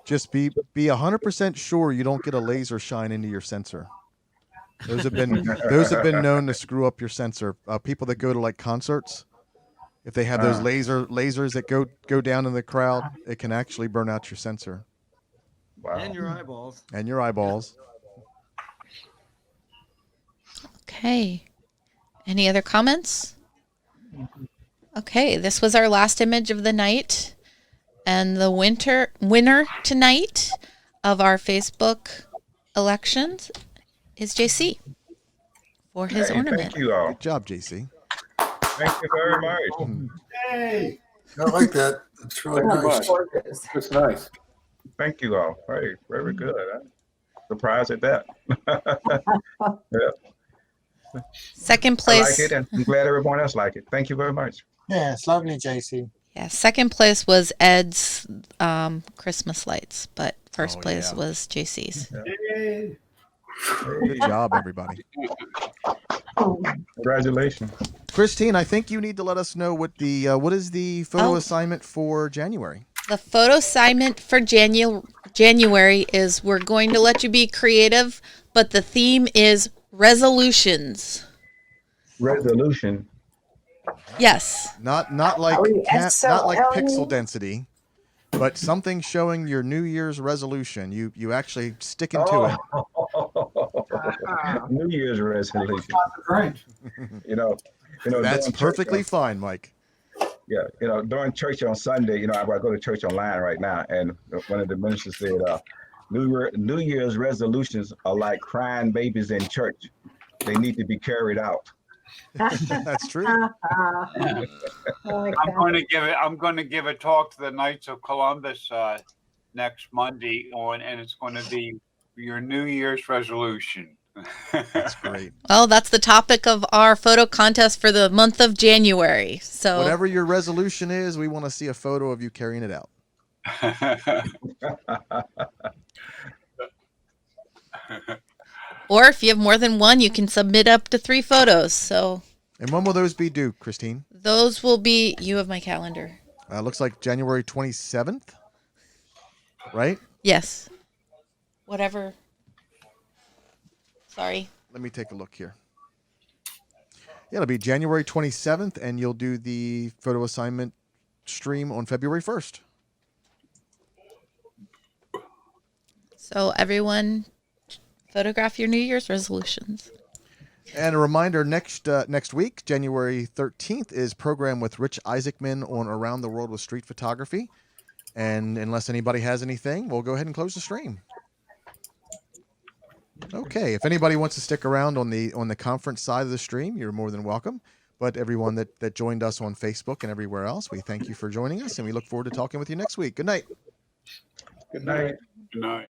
[SPEAKER 1] Just be 100% sure you don't get a laser shine into your sensor. Those have been known to screw up your sensor. People that go to like concerts, if they have those lasers that go down in the crowd, it can actually burn out your sensor.
[SPEAKER 12] Wow.
[SPEAKER 9] And your eyeballs.
[SPEAKER 1] And your eyeballs.
[SPEAKER 2] Okay. Any other comments? Okay, this was our last image of the night. And the winner tonight of our Facebook elections is JC for his ornament.
[SPEAKER 12] Thank you all.
[SPEAKER 1] Good job, JC.
[SPEAKER 12] Thank you very much.
[SPEAKER 13] Hey, I like that. It's really nice.
[SPEAKER 3] It's nice.
[SPEAKER 12] Thank you all. Very, very good. I'm surprised at that. Yeah.
[SPEAKER 2] Second
[SPEAKER 12] I
[SPEAKER 2] place.
[SPEAKER 12] like it, and I'm glad everyone else like it. Thank you very much.
[SPEAKER 6] Yeah, it's lovely, JC.
[SPEAKER 2] Yeah, second place was Ed's Christmas lights, but first place was JC's.
[SPEAKER 13] Hey.
[SPEAKER 1] Good job, everybody.
[SPEAKER 12] Congratulations.
[SPEAKER 1] Christine, I think you need to let us know what is the photo assignment for January?
[SPEAKER 2] The photo assignment for January is we're going to let you be creative, but the theme is resolutions.
[SPEAKER 12] Resolution.
[SPEAKER 2] Yes.
[SPEAKER 1] Not like not like pixel density, but something showing your New Year's resolution. You actually stick into it.
[SPEAKER 12] New Year's resolution.
[SPEAKER 4] Right.
[SPEAKER 12] You know.
[SPEAKER 1] That's perfectly fine, Mike.
[SPEAKER 12] Yeah, during church on Sunday, I go to church online right now, and one of the ministers said, New Year's resolutions are like crying babies in church. They need to be carried out.
[SPEAKER 1] That's true.
[SPEAKER 11] I'm going to give a talk to the Knights of Columbus next Monday and it's going to be your New Year's resolution.
[SPEAKER 1] That's great.
[SPEAKER 2] Well, that's the topic of our photo contest for the month of January. So
[SPEAKER 1] whatever your resolution is, we want to see a photo of you carrying it out.
[SPEAKER 2] Or if you have more than one, you can submit up to 3 photos. So.
[SPEAKER 1] And when will those be due, Christine?
[SPEAKER 2] Those will be. You have my calendar.
[SPEAKER 1] Looks like January 27th, right?
[SPEAKER 2] Yes. Whatever. Sorry.
[SPEAKER 1] Let me take a look here. Yeah, it'll be January 27th, and you'll do the photo assignment stream on February 1st.
[SPEAKER 2] So everyone, photograph your New Year's resolutions.
[SPEAKER 1] And a reminder, next week, January 13th, is Program with Rich Isaacman on Around the World with Street Photography. And unless anybody has anything, we'll go ahead and close the stream. Okay, if anybody wants to stick around on the conference side of the stream, you're more than welcome. But everyone that joined us on Facebook and everywhere else, we thank you for joining us, and we look forward to talking with you next week. Good night.
[SPEAKER 12] Good night.
[SPEAKER 3] Good night.